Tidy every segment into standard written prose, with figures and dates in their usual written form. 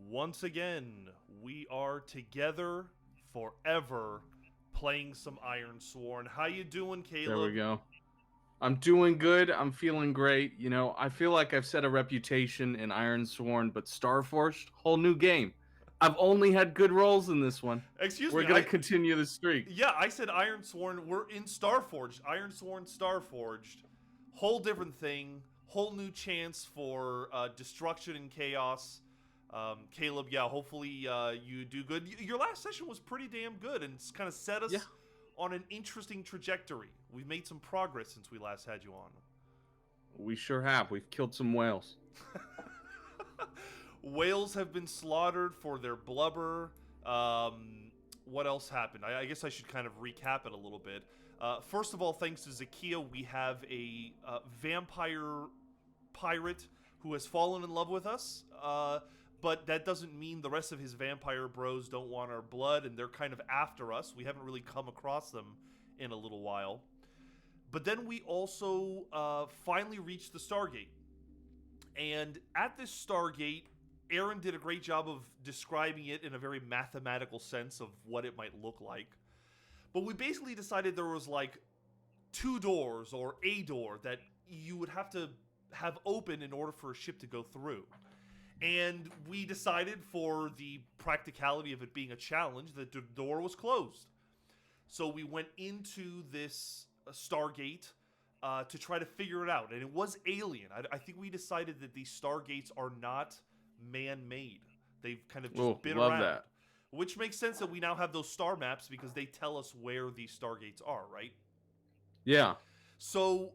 Once again, we are together forever playing some Iron Sworn. How you doing, There we Caleb? go. I'm doing good. I'm feeling great. I feel like I've set a reputation in Iron Sworn, but Starforged, whole new game. I've only had good rolls in this one. Excuse We're me, gonna continue the streak. I said Iron Sworn. We're in Starforged. Iron Sworn Starforged. Whole different thing. Whole new chance for destruction and chaos. Caleb, yeah, hopefully you do good. Your last session was pretty damn good and kind of set Yeah, us on an interesting trajectory. We've made some progress since we last had you on. we sure have. We've killed some whales. Whales have been slaughtered for their blubber. What else happened? I guess I should kind of recap it a little bit. First of all, thanks to Zakia, we have a vampire pirate who has fallen in love with us. But that doesn't mean the rest of his vampire bros don't want our blood, and they're kind of after us. We haven't really come across them in a little while. But then we also finally reached the Stargate. And at this Stargate, Aaron did a great job of describing it in a very mathematical sense of what it might look like. But we basically decided there was like two doors or a door that you would have to have open in order for a ship to go through. And we decided, for the practicality of it being a challenge, that the door was closed. So we went into this Stargate to try to figure it out. And it was alien. I think we decided that these Stargates are not man-made. They've kind of just been Love around. that. Which makes sense that we now have those star maps because they tell us where these Stargates are, right? Yeah. So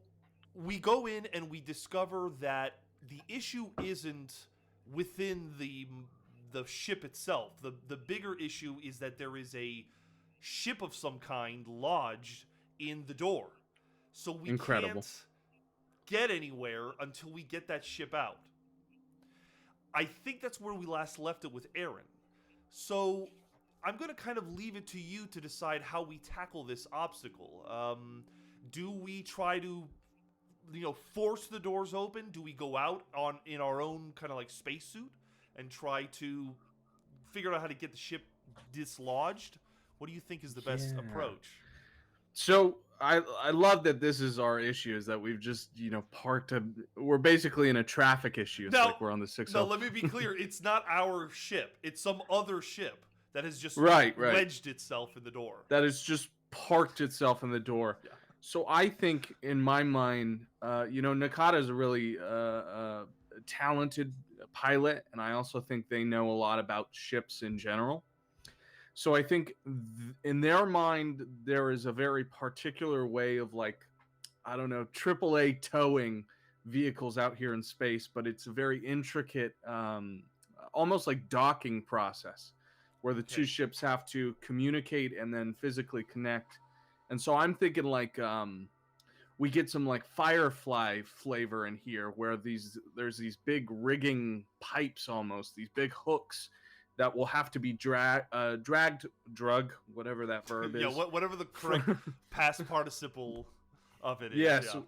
we go in and we discover that the issue isn't within the ship itself. The bigger issue is that there is a ship of some kind lodged in the door. So we Incredible. can't get anywhere until we get that ship out. I think that's where we last left it with Aaron. So I'm going to kind of leave it to you to decide how we tackle this obstacle. Do we try to force the doors open? Do we go out in our own kind of like spacesuit and try to figure out how to get the ship dislodged? What do you think is the best Yeah. approach? So I love that this is our issue, is that we've just parked we're basically in a traffic issue. It's Now, like we're on the 6. no, let me be clear. It's not our ship. It's some other ship that has just Right. wedged itself in the door. That has just parked itself in the door. Yeah. So I think, in my mind, Nakata is a really talented pilot, and I also think they know a lot about ships in general. So I think in their mind, there is a very particular way of, like, I don't know, AAA towing vehicles out here in space, but it's a very intricate, almost like docking process, where the two ships have to communicate and then physically connect. And so I'm thinking, like, we get some like Firefly flavor in here, where there's these big rigging pipes, almost these big hooks that will have to be drug, whatever that verb is. Yeah, whatever the correct past participle of it is. Yes, yeah.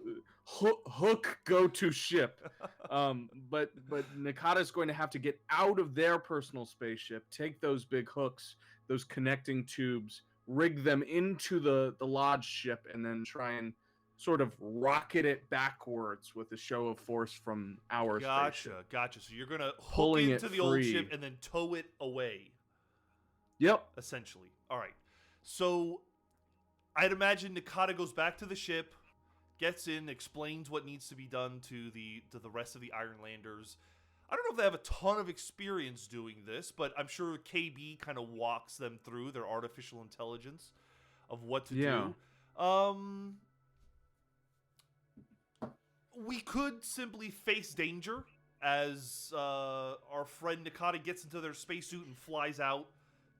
Hook go to ship. But Nakata's going to have to get out of their personal spaceship, take those big hooks, those connecting tubes, rig them into the lodge ship, and then try and sort of rocket it backwards with a show of force from our spaceship. Gotcha. So you're going to hook Pulling into it the old free. ship and then tow it away. Yep. Essentially. All right. So I'd imagine Nakata goes back to the ship, gets in, explains what needs to be done to the rest of the Ironlanders. I don't know if they have a ton of experience doing this, but I'm sure KB kind of walks them through their artificial intelligence of what to do. We could simply face danger as our friend Nakata gets into their spacesuit and flies out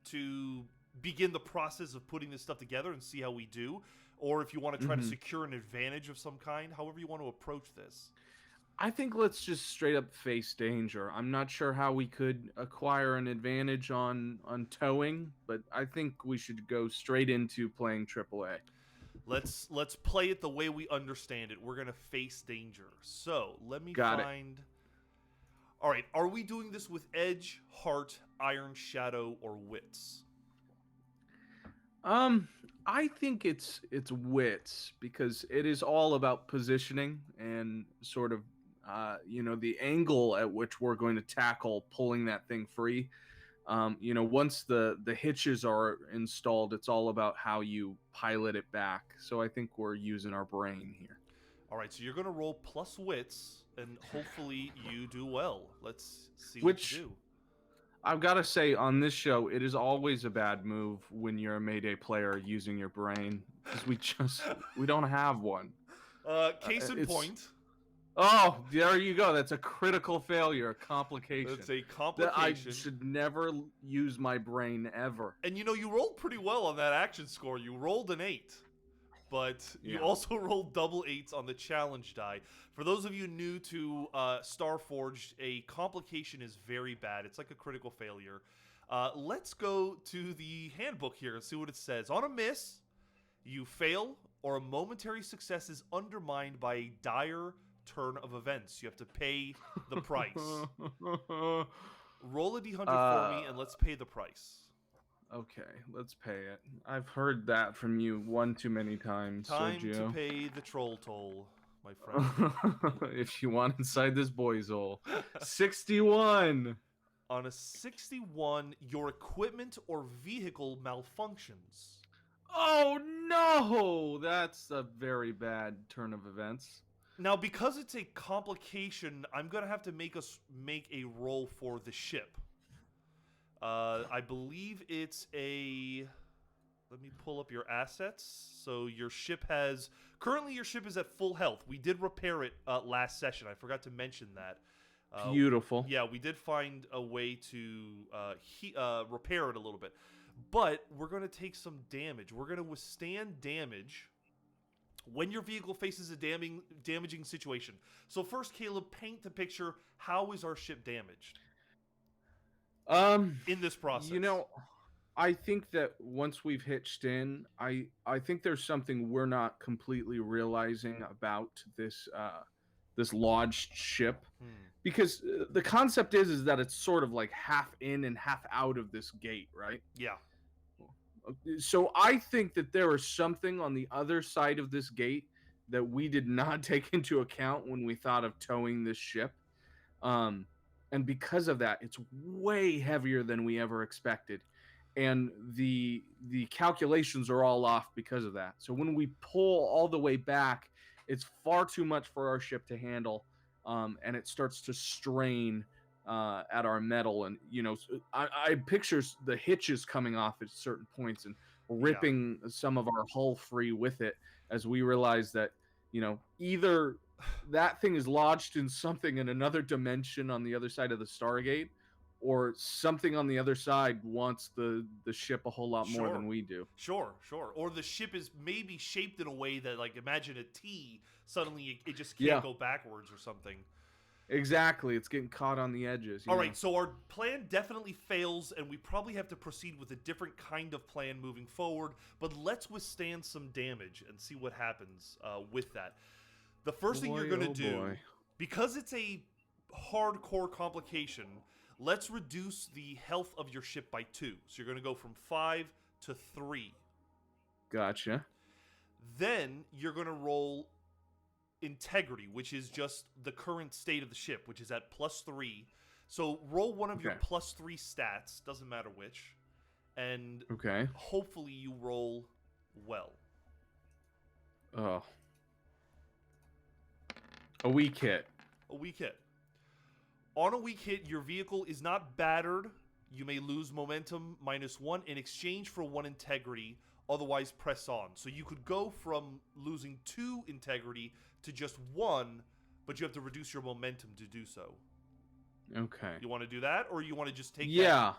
to begin the process of putting this stuff together and see how we do. Or if you want to try to secure an advantage of some kind, however you want to approach this. I think let's just straight up face danger. I'm not sure how we could acquire an advantage on towing, but I think we should go straight into playing AAA. Let's play it the way we understand it. We're gonna face danger. So let me find. All right, are we doing this with edge, heart, iron shadow, or wits? Um, I think it's wits because it is all about positioning and sort of the angle at which we're going to tackle pulling that thing free. Once the hitches are installed, it's all about how you pilot it back. So I think we're using our brain here. All right, so you're going to roll plus wits, and hopefully you do well. Let's see what you Which do. I've got to say, on this show, it is always a bad move when you're a Mayday player using your brain because we don't have one. Case in It's point. Oh, there you go. That's a critical failure, a complication. That's a That I complication. should never use my brain ever. And you rolled pretty well on that action score. You rolled an 8. But you Yeah. also rolled double 8s on the challenge die. For those of you new to StarForged, a complication is very bad. It's like a critical failure. Let's go to the handbook here and see what it says. On a miss, you fail, or a momentary success is undermined by a dire turn of events. You have to pay the price. Roll a d100 for me, and let's pay the price. Okay, let's pay it. I've heard that from you one too many times, Time Sergio. to pay the troll toll, my friend. If you want inside this boy's hole. 61. On a 61, your equipment or vehicle malfunctions. Oh no! That's a very bad turn of events. Now, because it's a complication, I'm going to have to make a roll for the ship. I believe it's a... Let me pull up your assets. So your ship has... Currently, your ship is at full health. We did repair it last session. I forgot to mention that. Beautiful. Yeah, we did find a way to repair it a little bit. But we're going to take some damage. We're going to withstand damage when your vehicle faces a damaging situation. So first, Caleb, paint the picture. How is our ship damaged? In this process. I think that once we've hitched in, I think there's something we're not completely realizing about this lodged ship. Because the concept is that it's sort of like half in and half out of this gate, right? Yeah. So I think that there is something on the other side of this gate that we did not take into account when we thought of towing this ship. And because of that, it's way heavier than we ever expected. And the calculations are all off because of that. So when we pull all the way back, it's far too much for our ship to handle. And it starts to strain at our metal. And, I picture the hitches coming off at certain points and ripping some of our hull free with it as we realize that, either that thing is lodged in something in another dimension on the other side of the Stargate, or something on the other side wants the ship a whole lot more than we do. Sure. Or the ship is maybe shaped in a way that, like, imagine a T, suddenly it just can't go backwards or something. Exactly. It's getting caught on the edges. All right, so our plan definitely fails, and we probably have to proceed with a different kind of plan moving forward, but let's withstand some damage and see what happens with that. The first thing you're going to do, because it's a hardcore complication, let's reduce the health of your ship by 2. So you're going to go from 5 to 3. Gotcha. Then you're going to roll integrity, which is just the current state of the ship, which is at +3. So roll one of your +3 stats, doesn't matter which, and hopefully you roll well. Oh. A weak hit. A weak hit. On a weak hit, your vehicle is not battered. You may lose momentum -1 in exchange for 1 integrity, otherwise press on. So you could go from losing 2 integrity to just 1, but you have to reduce your momentum to do so. Okay. You want to do that, or you want to just take that?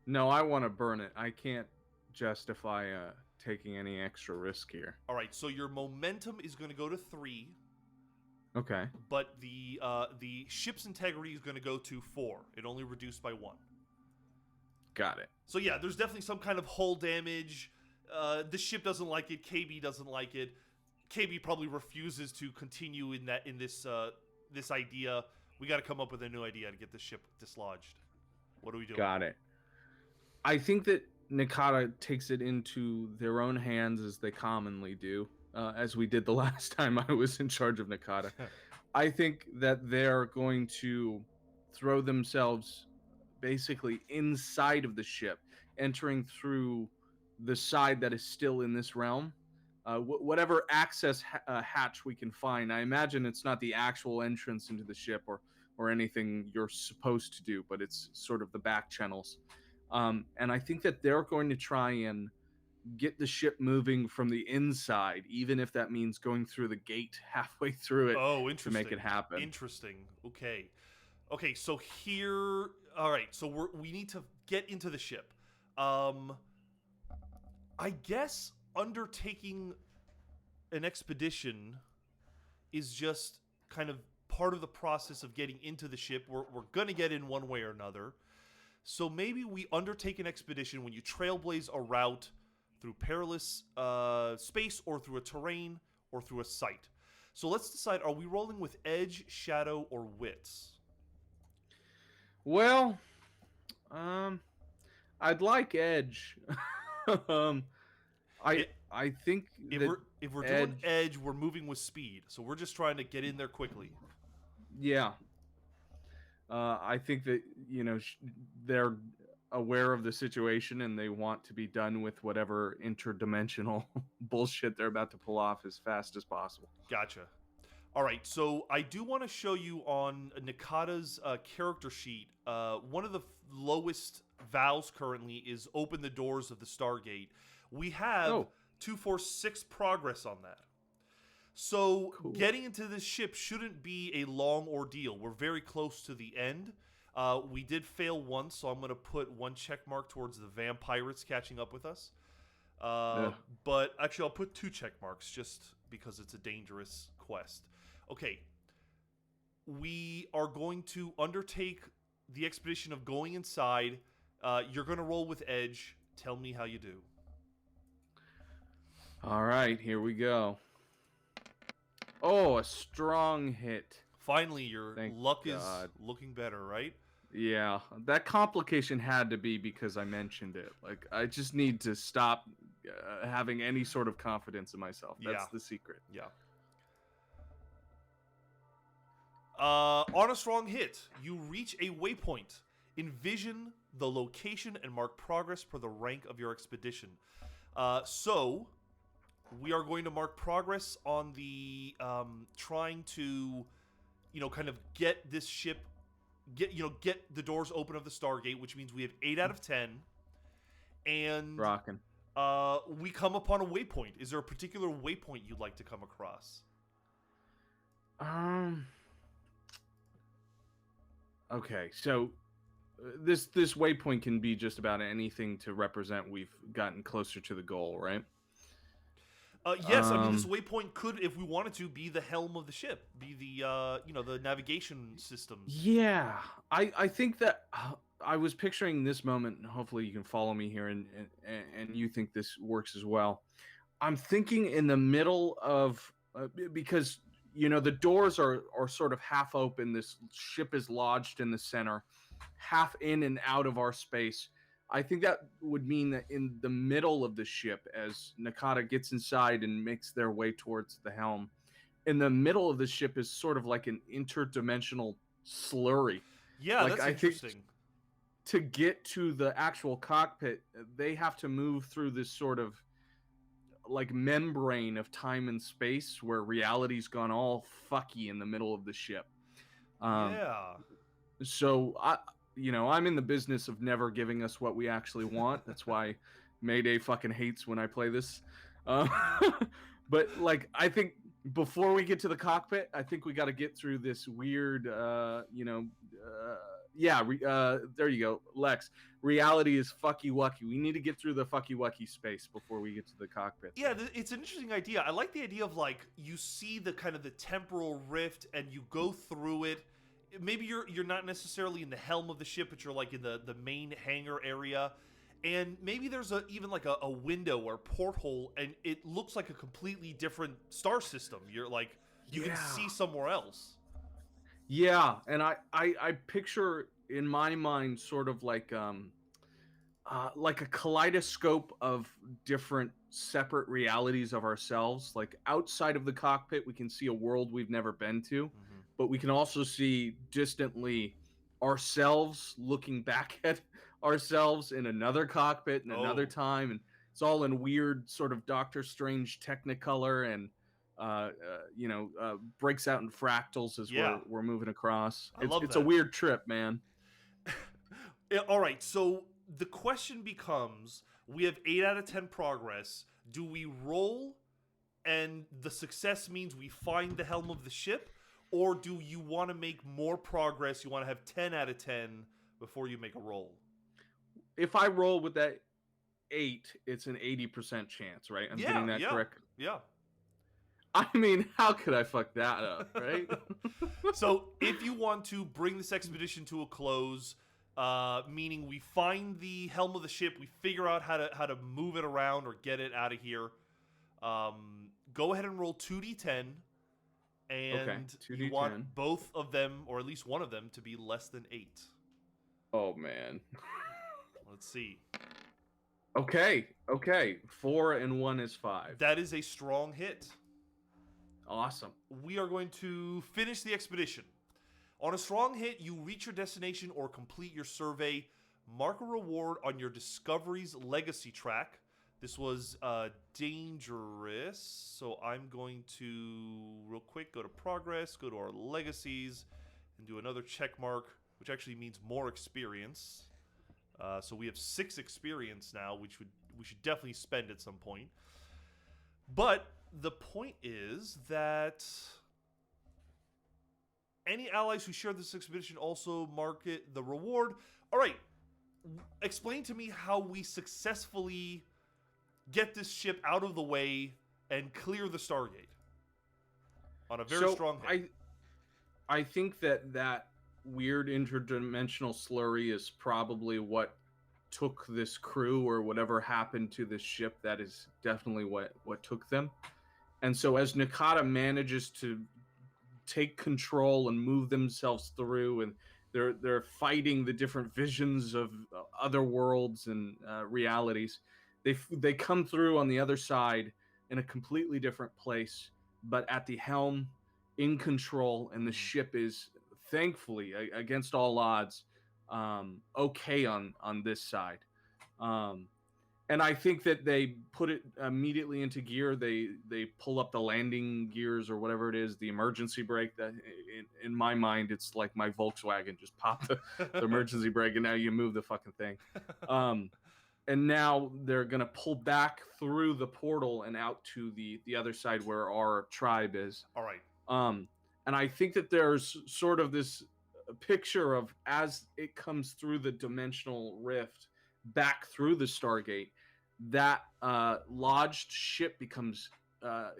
No, I want to burn it. I can't justify taking any extra risk here. All right, so your momentum is going to go to 3. Okay. But the ship's integrity is going to go to 4. It only reduced by 1. This So yeah, there's definitely some kind of hull damage. The ship doesn't like it. KB doesn't like it. KB probably refuses to continue in this idea. We got to come up with a new idea to get the ship dislodged. What are we doing? Got it. I think that Nakata takes it into their own hands as they commonly do, as we did the last time I was in charge of Nakata. I think that they're going to throw themselves basically inside of the ship, entering through the side that is still in this realm. Whatever access hatch we can find. I imagine it's not the actual entrance into the ship or anything you're supposed to do, but it's sort of the back channels. And I think that they're going to try and get the ship moving from the inside, even if that means going through the gate halfway through it to make it happen. Interesting. Okay. Okay, so here... All right, so we need to get into the ship. I guess undertaking an expedition is just kind of part of the process of getting into the ship. We're going to get in one way or another. So maybe we undertake an expedition when you trailblaze a route through perilous space or through a terrain or through a site. So let's decide, are we rolling with edge, shadow, or wits? Well, I'd like edge. I think if we're doing edge, we're moving with speed. So we're just trying to get in there quickly. Yeah. I think that, they're aware of the situation and they want to be done with whatever interdimensional bullshit they're about to pull off as fast as possible. Gotcha. All right, so I do want to show you on Nakata's character sheet, one of the lowest vows currently is open the doors of the Stargate. We have 246 progress on that. So cool. Getting into this ship shouldn't be a long ordeal. We're very close to the end. We did fail once, so I'm going to put one check mark towards the vampirates catching up with us. But actually, I'll put 2 check marks just because it's a dangerous quest. Okay. We are going to undertake the expedition of going inside. You're going to roll with edge. Tell me how you do. All right, here we go. Oh, a strong hit. Finally, your luck is looking better, right? Yeah, that complication had to be because I mentioned it. Like, I just need to stop having any sort of confidence in myself. That's the secret. Yeah. On a strong hit, you reach a waypoint. Envision the location and mark progress per the rank of your expedition. So, we are going to mark progress on the trying to, kind of get this ship, get the doors open of the Stargate, which means we have 8 out of 10. And rockin'. We come upon a waypoint. Is there a particular waypoint you'd like to come across? Okay, so this waypoint can be just about anything to represent we've gotten closer to the goal, right? Yes, I mean, this waypoint could, if we wanted to, be the helm of the ship, be the the navigation systems. Yeah, I think that I was picturing this moment, and hopefully you can follow me here, and you think this works as well. I'm thinking in the middle of because the doors are sort of half open. This ship is lodged in the center, half in and out of our space. I think that would mean that in the middle of the ship, as Nakata gets inside and makes their way towards the helm, in the middle of the ship is sort of like an interdimensional slurry. Yeah, that's interesting. Think to get to the actual cockpit, they have to move through this sort of like membrane of time and space where reality's gone all fucky in the middle of the ship. So I'm in the business of never giving us what we actually want. That's why Mayday fucking hates when I play this. But I think before we get to the cockpit, I think we got to get through this weird, there you go, Lex. Reality is fucky wucky. We need to get through the fucky wucky space before we get to the cockpit. Yeah, it's an interesting idea. I like the idea of you see the kind of the temporal rift and you go through it. Maybe you're not necessarily in the helm of the ship, but you're in the main hangar area, and maybe there's even a window or porthole, and it looks like a completely different star system. You're you can see somewhere else. Yeah, and I picture in my mind sort of like a kaleidoscope of different separate realities of ourselves. Like outside of the cockpit, we can see a world we've never been to, Hmm. but we can also see distantly ourselves looking back at ourselves in another cockpit in another Oh, time, and it's all in weird sort of Doctor Strange Technicolor and breaks out in fractals as yeah, we're moving across. I love It's a that. weird trip, man. Yeah, all right, so the question becomes: we have 8 out of 10 progress. Do we roll, and the success means we find the helm of the ship, or do you want to make more progress? You want to have 10 out of 10 before you make a roll. If I roll with that 8, it's an 80% chance, right? I'm getting Yeah, that yeah, correct. yeah. I mean, how could I fuck that up, right? So, if you want to bring this expedition to a close, meaning we find the helm of the ship, we figure out how to move it around or get it out of here, go ahead and roll 2d10, Okay, and you want 2d10. both of them, or at least one of them, to be less than 8. Oh man. Let's see. Okay. 4 and 1 is 5. That is a strong hit. Awesome. We are going to finish the expedition. On a strong hit, you reach your destination or complete your survey. Mark a reward on your Discovery's Legacy track. This was dangerous, so I'm going to, real quick, go to Progress, go to our Legacies, and do another check mark, which actually means more experience. So we have 6 experience now, which we should definitely spend at some point. But the point is that any allies who share this expedition also market the reward. All right, explain to me how we successfully get this ship out of the way and clear the Stargate on a very So strong hit. I think that weird interdimensional slurry is probably what took this crew or whatever happened to this ship. That is definitely what took them. And so as Nakata manages to take control and move themselves through, and they're fighting the different visions of other worlds and realities, they come through on the other side in a completely different place, but at the helm, in control, and the Mhm. ship is thankfully against all odds okay on this side. Um, and I think that they put it immediately into gear. They pull up the landing gears or whatever it is, the emergency brake. That in my mind, it's like my Volkswagen. Just pop the emergency brake, and now you move the fucking thing. Um, and now they're gonna pull back through the portal and out to the other side where our tribe is. All right. Um, and I think that there's sort of this picture of as it comes through the dimensional rift back through the Stargate, that lodged ship becomes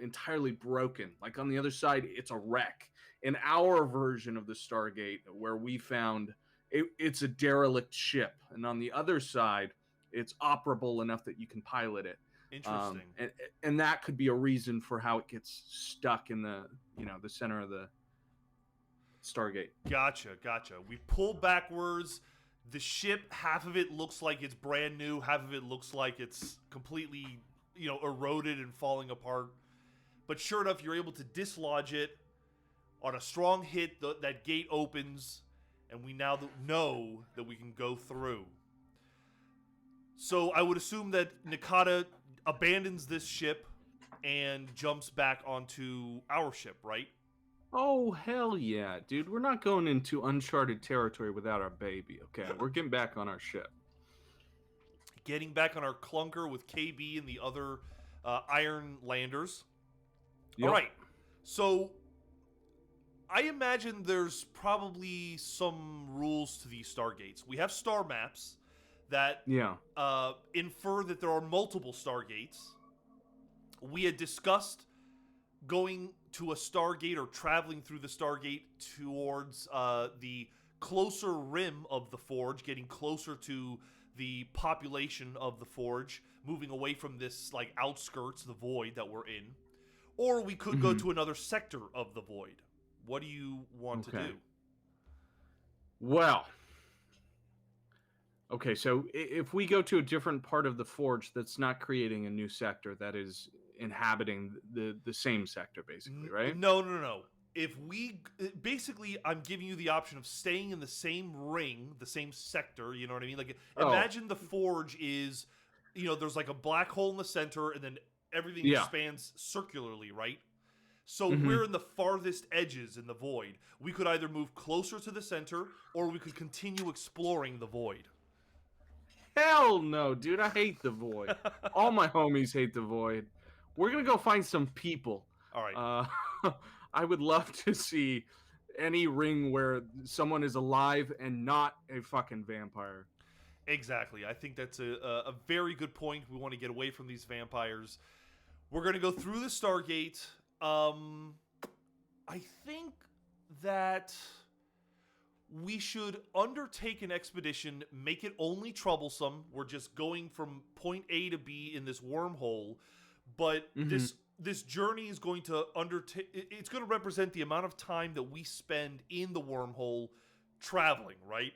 entirely broken. Like on the other side, it's a wreck. In our version of the Stargate, where we found it's a derelict ship, and on the other side, it's operable enough that you can pilot it. Interesting. And that could be a reason for how it gets stuck in the center of the Stargate. Gotcha. We pull backwards. The ship, half of it looks like it's brand new, half of it looks like it's completely, eroded and falling apart. But sure enough, you're able to dislodge it. On a strong hit, that gate opens, and we now know that we can go through. So I would assume that Nakata abandons this ship and jumps back onto our ship, right? Oh hell yeah, dude! We're not going into uncharted territory without our baby. Okay, we're getting back on our ship. Getting back on our clunker with KB and the other Iron Landers. All Yep. right. So I imagine there's probably some rules to these stargates. We have star maps that Yeah. infer that there are multiple stargates. We had discussed going to a stargate or traveling through the stargate towards the closer rim of the forge, getting closer to the population of the forge, moving away from this like outskirts, the void that we're in. Or we could go Mhm. to another sector of the void. What do you want to Okay. do? Well, okay, so if we go to a different part of the forge that's not creating a new sector, that is inhabiting the same sector, basically, right? No, no, no, no. If we basically, I'm giving you the option of staying in the same ring, the same sector. You know what I mean? Like, Oh, imagine the forge is, there's like a black hole in the center, and then everything yeah. expands circularly, right? So Hmm. we're in the farthest edges in the void. We could either move closer to the center, or we could continue exploring the void. Hell no, dude. I hate the void. All my homies hate the void. We're gonna go find some people. All right. Uh, I would love to see any ring where someone is alive and not a fucking vampire. Exactly. I think that's a very good point. We want to get away from these vampires. We're going to go through the Stargate. I think that we should undertake an expedition, make it only troublesome. We're just going from point A to B in this wormhole, but Hmm. this journey is going to undertake. It's going to represent the amount of time that we spend in the wormhole traveling, right?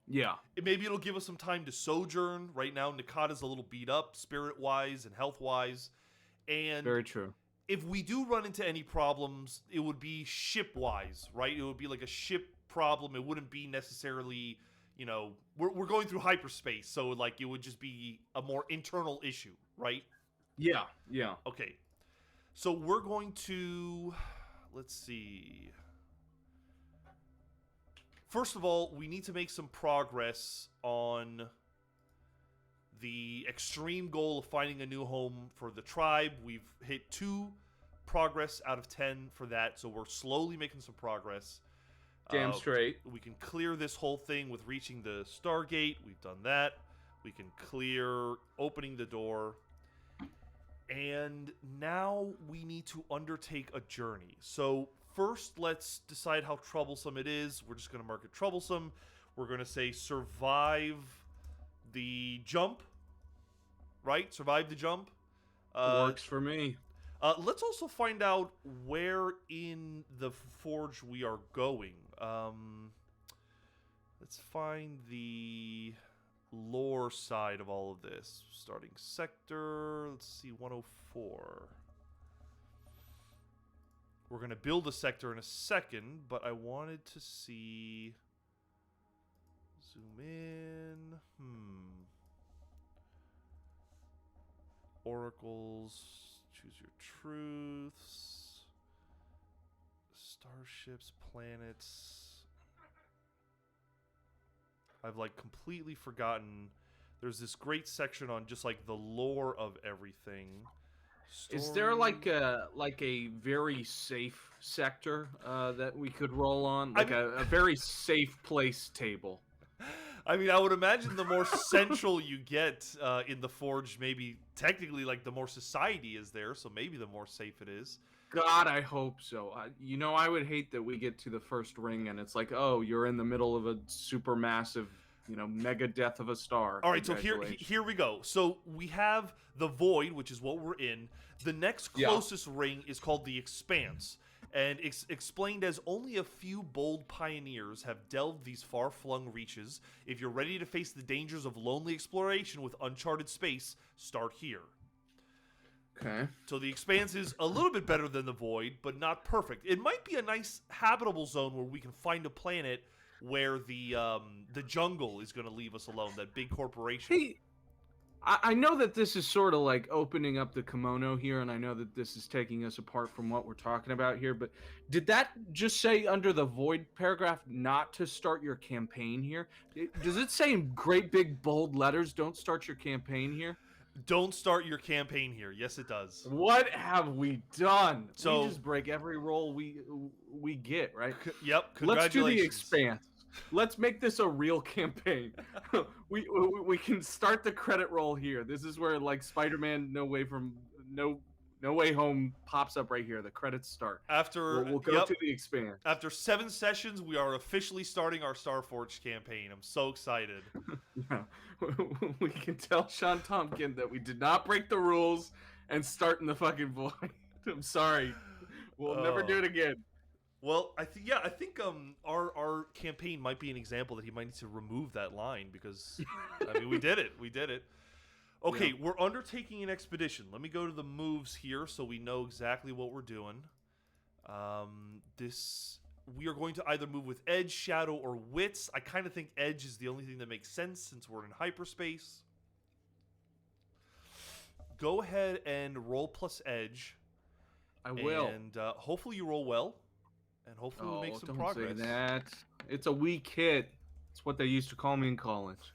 Yeah, Maybe it'll give us some time to sojourn. Right now, Nakata's a little beat up, spirit wise and health wise, and very true. if we do run into any problems, it would be ship wise, right? It would be like a ship problem. It wouldn't be necessarily, we're going through hyperspace, so like it would just be a more internal issue, right? Yeah, yeah. Okay, so we're going to, let's see. First of all, we need to make some progress on the extreme goal of finding a new home for the tribe. We've hit 2 progress out of 10 for that, so we're slowly making some progress. Damn straight. We can clear this whole thing with reaching the Stargate. We've done that. We can clear opening the door. And now we need to undertake a journey. So, first, let's decide how troublesome it is. We're just going to mark it troublesome. We're going to say survive the jump, right? Survive the jump. Uh, Works for me. let's also find out where in the forge we are going. Let's find the lore side of all of this. Starting sector, let's see, 104. We're going to build a sector in a second, but I wanted to see... Zoom in. Oracles. Choose your truths. Starships, planets. I've like completely forgotten. There's this great section on just like the lore of everything. Is there like Story. a very safe sector that we could roll on, I like mean, a very safe place table? I mean, I would imagine the more central you get in the forge, maybe technically like the more society is there, so maybe the more safe it is. God, I hope so. I would hate that we get to the first ring and it's like, oh, you're in the middle of a super massive, mega death of a star. All right, so Congratulations. here we go. So we have the void, which is what we're in. The next Yeah. closest ring is called the expanse, and it's explained as only a few bold pioneers have delved these far-flung reaches. If you're ready to face the dangers of lonely exploration with uncharted space, start here. Okay. So the expanse is a little bit better than the void, but not perfect. It might be a nice habitable zone where we can find a planet where the jungle is going to leave us alone. That big corporation. Hey, I know that this is sort of like opening up the kimono here, and I know that this is taking us apart from what we're talking about here, but did that just say under the void paragraph not to start your campaign here? Does it say in great big bold letters, don't start your campaign here? Don't start your campaign here. Yes, it does. What have we done? So, We just break every roll we get, right? yep. Let's do the Congratulations. expanse. Let's make this a real campaign. we can start the credit roll here. This is where like Spider-Man No Way Home pops up right here. The credits start. After We'll go yep, to the expanse. after 7 sessions, we are officially starting our StarForged campaign. I'm so excited. Yeah. We can tell Sean Tompkin that we did not break the rules and start in the fucking void. I'm sorry. We'll never do it again. Well, I think our campaign might be an example that he might need to remove that line because I mean we did it. We did it. Okay, Yeah. we're undertaking an expedition. Let me go to the moves here so we know exactly what we're doing. This we are going to either move with edge, shadow, or wits. I kind of think edge is the only thing that makes sense since we're in hyperspace. Go ahead and roll plus edge. I will. And hopefully you roll well. And hopefully we make some don't progress. say that. It's a weak hit. It's what they used to call me in college.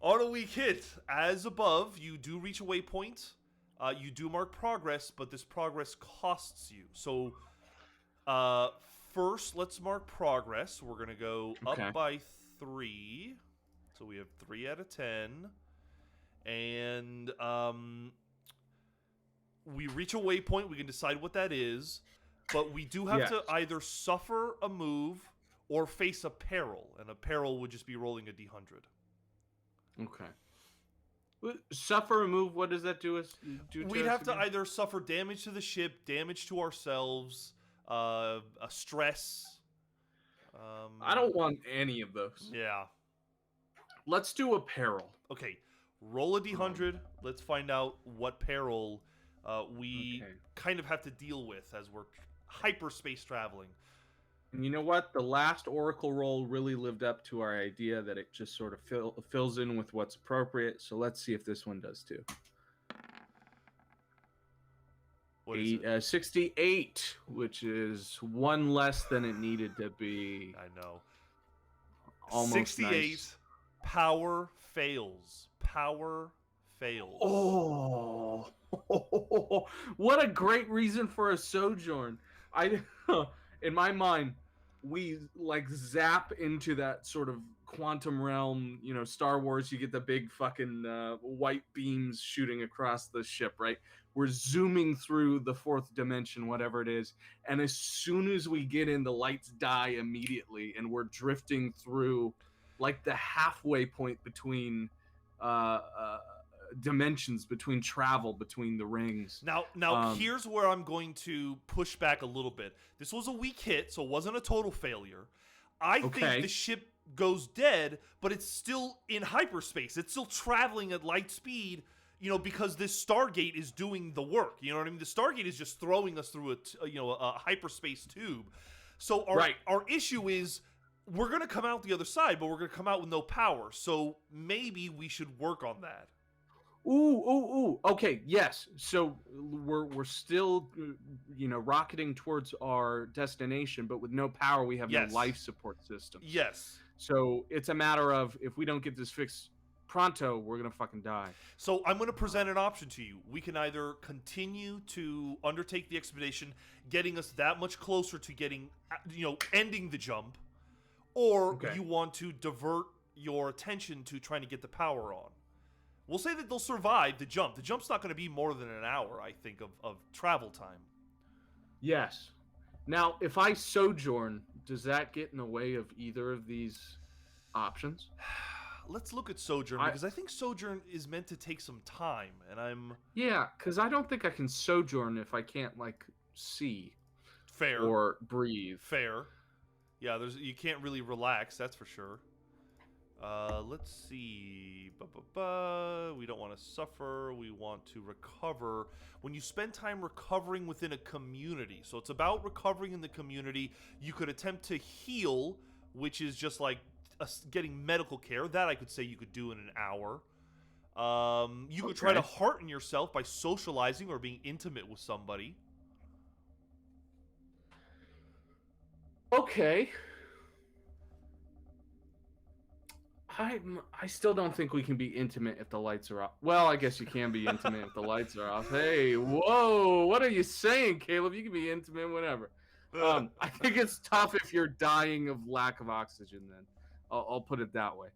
On a weak hit, as above, you do reach a waypoint. You do mark progress, but this progress costs you. So, first, let's mark progress. We're going to go up by 3. So we have 3 out of 10. And we reach a waypoint. We can decide what that is. But we do have to either suffer a move or face a peril. And a peril would just be rolling a d100. Okay. Suffer a move, what does that do us? We'd have to either suffer damage to the ship, damage to ourselves, a stress. I don't want any of those. Yeah. Let's do a peril. Okay. Roll a d100. Let's find out what peril we kind of have to deal with as we're hyperspace traveling. And you know what? The last Oracle roll really lived up to our idea that it just sort of fills in with what's appropriate. So let's see if this one does too. What is it? 68, which is one less than it needed to be. I know. Almost 68. Nice. Power fails. Power fails. Oh, what a great reason for a sojourn. In my mind, we like zap into that sort of quantum realm, you know, Star Wars, you get the big fucking white beams shooting across the ship, right? We're zooming through the fourth dimension, whatever it is. And as soon as we get in, the lights die immediately. And we're drifting through like the halfway point between dimensions, between travel, between the rings. Now here's where I'm going to push back a little bit. This was a weak hit, so it wasn't a total failure. I think the ship goes dead, but it's still in hyperspace. It's still traveling at light speed, you know, because this Stargate is doing the work. You know what I mean? The Stargate is just throwing us through a hyperspace tube. So our issue is we're going to come out the other side, but we're going to come out with no power. So maybe we should work on that. Ooh. Okay, yes. So we're still, you know, rocketing towards our destination, but with no power, we have no life support system. Yes. So it's a matter of if we don't get this fixed pronto, we're gonna fucking die. So I'm gonna present an option to you. We can either continue to undertake the expedition, getting us that much closer to getting, you know, ending the jump, or you want to divert your attention to trying to get the power on. We'll say that they'll survive the jump. The jump's not going to be more than an hour, I think, of travel time. Yes. Now, if I sojourn, does that get in the way of either of these options? Let's look at sojourn, because I think sojourn is meant to take some time, and I'm... Yeah, because I don't think I can sojourn if I can't, like, see. Fair. Or breathe. Fair. Yeah, you can't really relax, that's for sure. Let's see. We don't want to suffer. We want to recover. When you spend time recovering within a community, so it's about recovering in the community, you could attempt to heal, which is just like getting medical care. That I could say you could do in an hour. You could try to hearten yourself by socializing or being intimate with somebody. Okay. I still don't think we can be intimate if the lights are off. Well, I guess you can be intimate if the lights are off. Hey, whoa, what are you saying, Caleb? You can be intimate whenever. I think it's tough if you're dying of lack of oxygen then. I'll put it that way.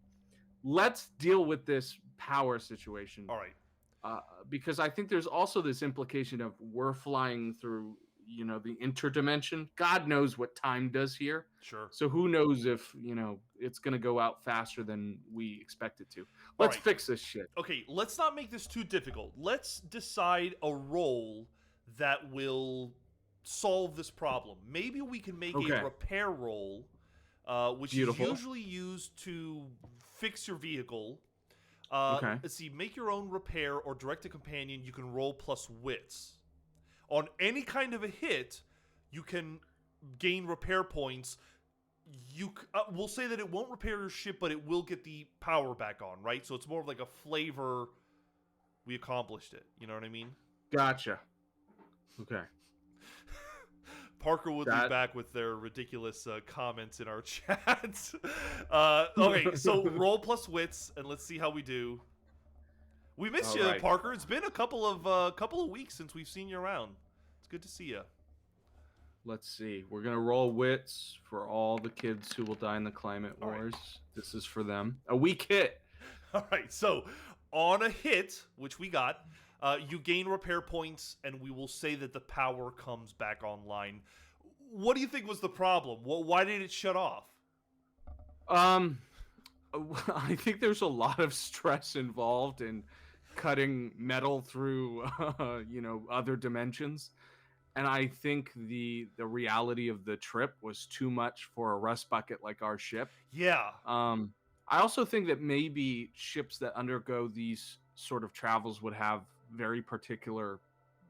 Let's deal with this power situation. All right. Because I think there's also this implication of we're flying through, you know, the interdimension. God knows what time does here. Sure. So who knows if, you know, it's going to go out faster than we expect it to. Let's fix this shit. Okay, let's not make this too difficult. Let's decide a role that will solve this problem. Maybe we can make a Okay. repair roll, which is Beautiful. usually used to fix your vehicle. Okay. Let's see, make your own repair or direct a companion. You can roll plus wits. On any kind of a hit, you can gain repair points. We'll say that it won't repair your ship, but it will get the power back on, right? So it's more of like a flavor. We accomplished it. You know what I mean? Gotcha. Okay. Parker Woodley's That. back with their ridiculous comments in our chat. Okay, so roll plus wits, and let's see how we do. We missed All you, right. Parker. It's been a couple of weeks since we've seen you around. It's good to see you. Let's see. We're gonna roll wits for all the kids who will die in the climate All right. wars. This is for them. A weak hit. All right, so on a hit, which we got, you gain repair points, and we will say that the power comes back online. What do you think was the problem? Why did it shut off? I think there's a lot of stress involved in cutting metal through, other dimensions, and I think the reality of the trip was too much for a rust bucket like our ship. Yeah. I also think that maybe ships that undergo these sort of travels would have very particular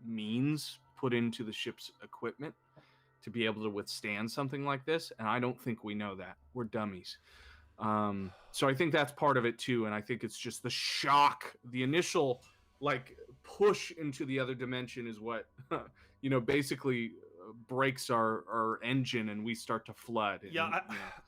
means put into the ship's equipment to be able to withstand something like this, and I don't think we know that. We're dummies. So I think that's part of it too, and I think it's just the shock, the initial push into the other dimension is what basically breaks our engine, and we start to flood. Yeah, and,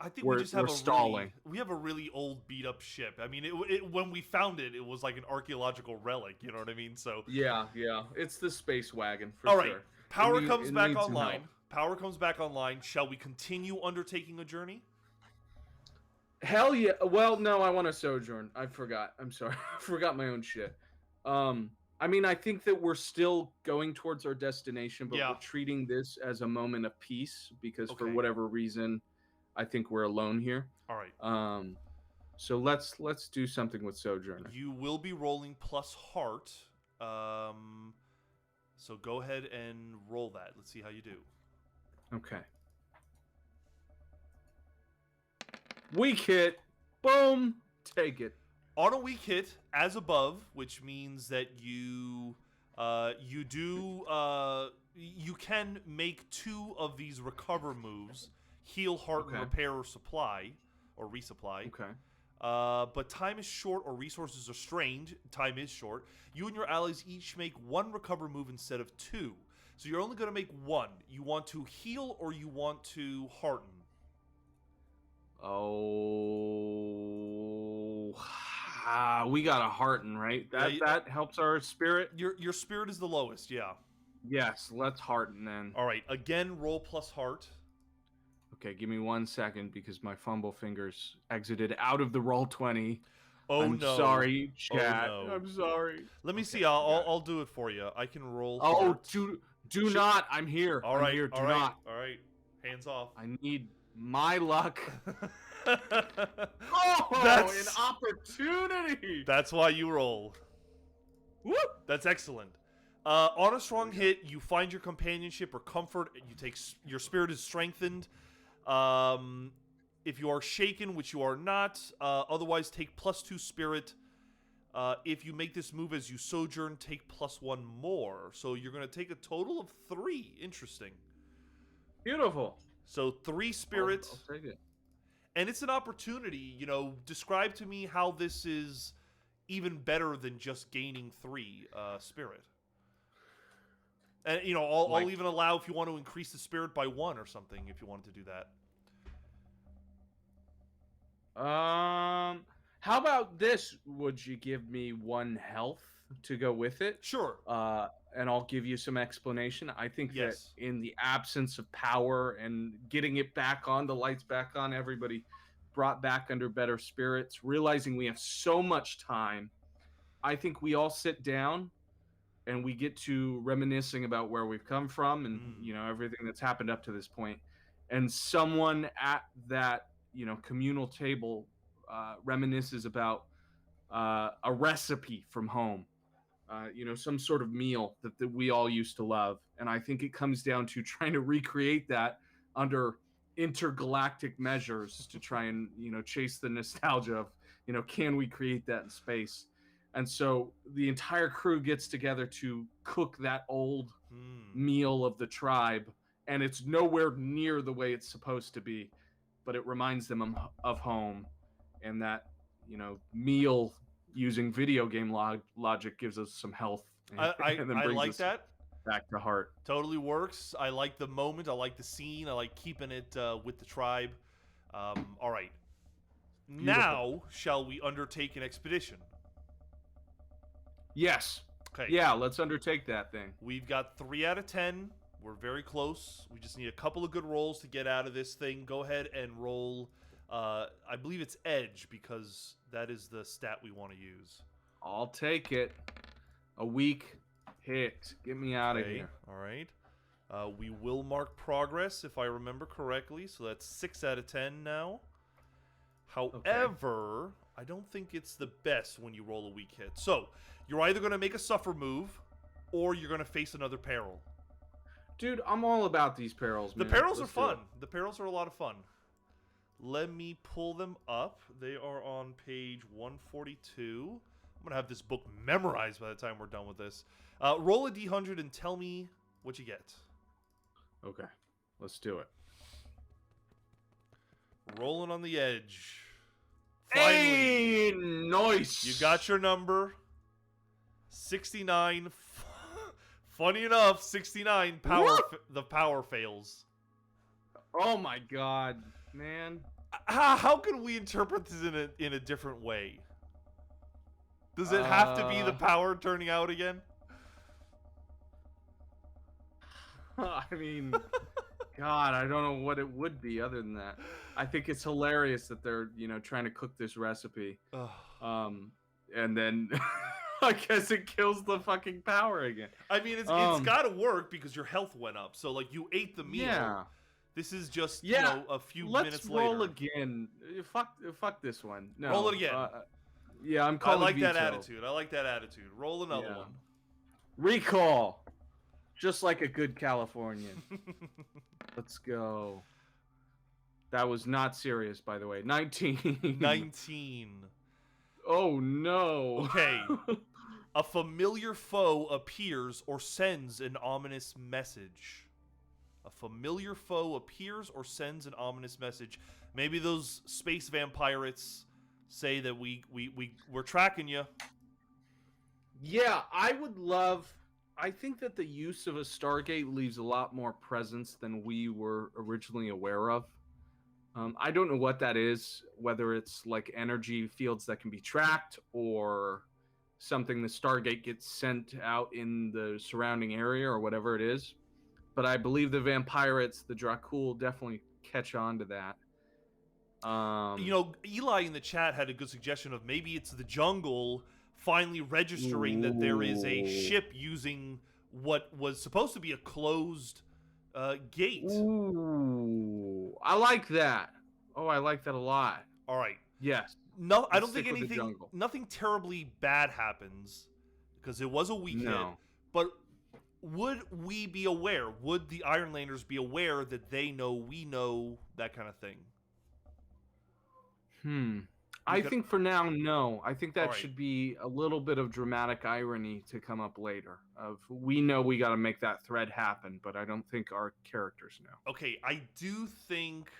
I think we just have we're stalling. we have a really old, beat up ship. I mean, when we found it, it was like an archaeological relic. You know what I mean? So Yeah, it's the space wagon for all sure. right, power It comes it back needs some online. help. Power comes back online. Shall we continue undertaking a journey? Hell yeah. Well, no, I want to sojourn. I forgot. I'm sorry. I forgot my own shit. I mean, I think that we're still going towards our destination, but Yeah. we're treating this as a moment of peace because for Okay. whatever reason, I think we're alone here. All right. So let's do something with Sojourner. You will be rolling plus heart. So go ahead and roll that. Let's see how you do. Okay. Weak hit. Boom. Take it. On a weak hit, as above, which means that you can make 2 of these recover moves: heal, heart, and Okay. repair or supply or resupply. Okay. But time is short or resources are strained. Time is short. You and your allies each make 1 recover move instead of 2. So you're only going to make 1. You want to heal or you want to hearten? Oh, we got a hearten, right? That helps our spirit. Your spirit is the lowest, yeah. Yes, let's hearten then. All right, again, roll plus heart. Okay, give me 1 second because my fumble fingers exited out of the roll 20. Oh I'm no! sorry, chat. Oh, no. I'm sorry. Let me Okay, see. I'll do it for you. I can roll. Oh, heart. do Sure. not. I'm here. All I'm right. here. Do all right. not. All right. Hands off. I need my luck. That's An opportunity. That's why you roll. Whoop. That's excellent. On a strong hit, you find your companionship or comfort. You take your spirit is strengthened. If you are shaken, which you are not, otherwise take +2 spirit. If you make this move as you sojourn, take +1 more. So you're going to take a total of 3. Interesting. Beautiful. So 3 spirit. I'll take it. And it's an opportunity, describe to me how this is even better than just gaining 3 spirit. And, I'll even allow if you want to increase the spirit by 1 or something, if you wanted to do that. How about this? Would you give me 1 health to go with it? Sure. And I'll give you some explanation. I think Yes. that in the absence of power and getting it back on, the lights back on, everybody brought back under better spirits, realizing we have so much time, I think we all sit down and we get to reminiscing about where we've come from and everything that's happened up to this point. And someone at that communal table reminisces about a recipe from home. some sort of meal that we all used to love. And I think it comes down to trying to recreate that under intergalactic measures to try and, chase the nostalgia of, can we create that in space? And so the entire crew gets together to cook that old meal of the tribe, and it's nowhere near the way it's supposed to be, but it reminds them of home, and that, meal using video game logic gives us some health and then I brings like us that. back to heart. Totally works. I like the moment. I like the scene. I like keeping it with the tribe. All right. Beautiful. Now, shall we undertake an expedition? Yes. Okay. Yeah, let's undertake that thing. We've got 3 out of 10. We're very close. We just need a couple of good rolls to get out of this thing. Go ahead and roll. I believe it's edge because that is the stat we want to use. I'll take it. A weak hit. Get me out of here. All right. We will mark progress if I remember correctly. So that's 6 out of 10 now. However, I don't think it's the best when you roll a weak hit. So you're either going to make a suffer move or you're going to face another peril. Dude, I'm all about these perils, man. The perils are fun. The perils are a lot of fun. Let me pull them up. They are on page 142. I'm going to have this book memorized by the time we're done with this. Roll a d100 and tell me what you get. Okay, let's do it. Rolling on the edge. Hey, Finally, nice. you got your number. 69. Funny enough, 69. The power fails. Oh my god, man. How can we interpret this in a different way? Does it have to be the power turning out again? I mean, God, I don't know what it would be other than that. I think it's hilarious that they're, trying to cook this recipe. And then I guess it kills the fucking power again. I mean, it's got to work because your health went up. So, like, you ate the meal. Yeah. This is just, a few Let's minutes roll later. again. Fuck this one. No. Roll it again. Yeah, I'm I calling like veto. that attitude. I like that attitude. Roll another one. Recall. Just like a good Californian. Let's go. That was not serious, by the way. 19. 19. Oh, no. Okay. A familiar foe appears or sends an ominous message. A familiar foe appears or sends an ominous message. Maybe those space vampirates say that we're tracking you. Yeah, I think that the use of a Stargate leaves a lot more presence than we were originally aware of. I don't know what that is, whether it's like energy fields that can be tracked or something the Stargate gets sent out in the surrounding area or whatever it is. But I believe the vampirates, the Dracul, definitely catch on to that. Eli in the chat had a good suggestion of maybe it's the jungle finally registering that there is a ship using what was supposed to be a closed gate. Ooh, I like that. Oh, I like that a lot. All right. Yes. No, I don't think nothing terribly bad happens because it was a weak hit. But would we be aware? Would the Ironlanders be aware that they know we know, that kind of thing? I think for now, no. I think that should be a little bit of dramatic irony to come up later. We know we got to make that thread happen, but I don't think our characters know. Okay, I do think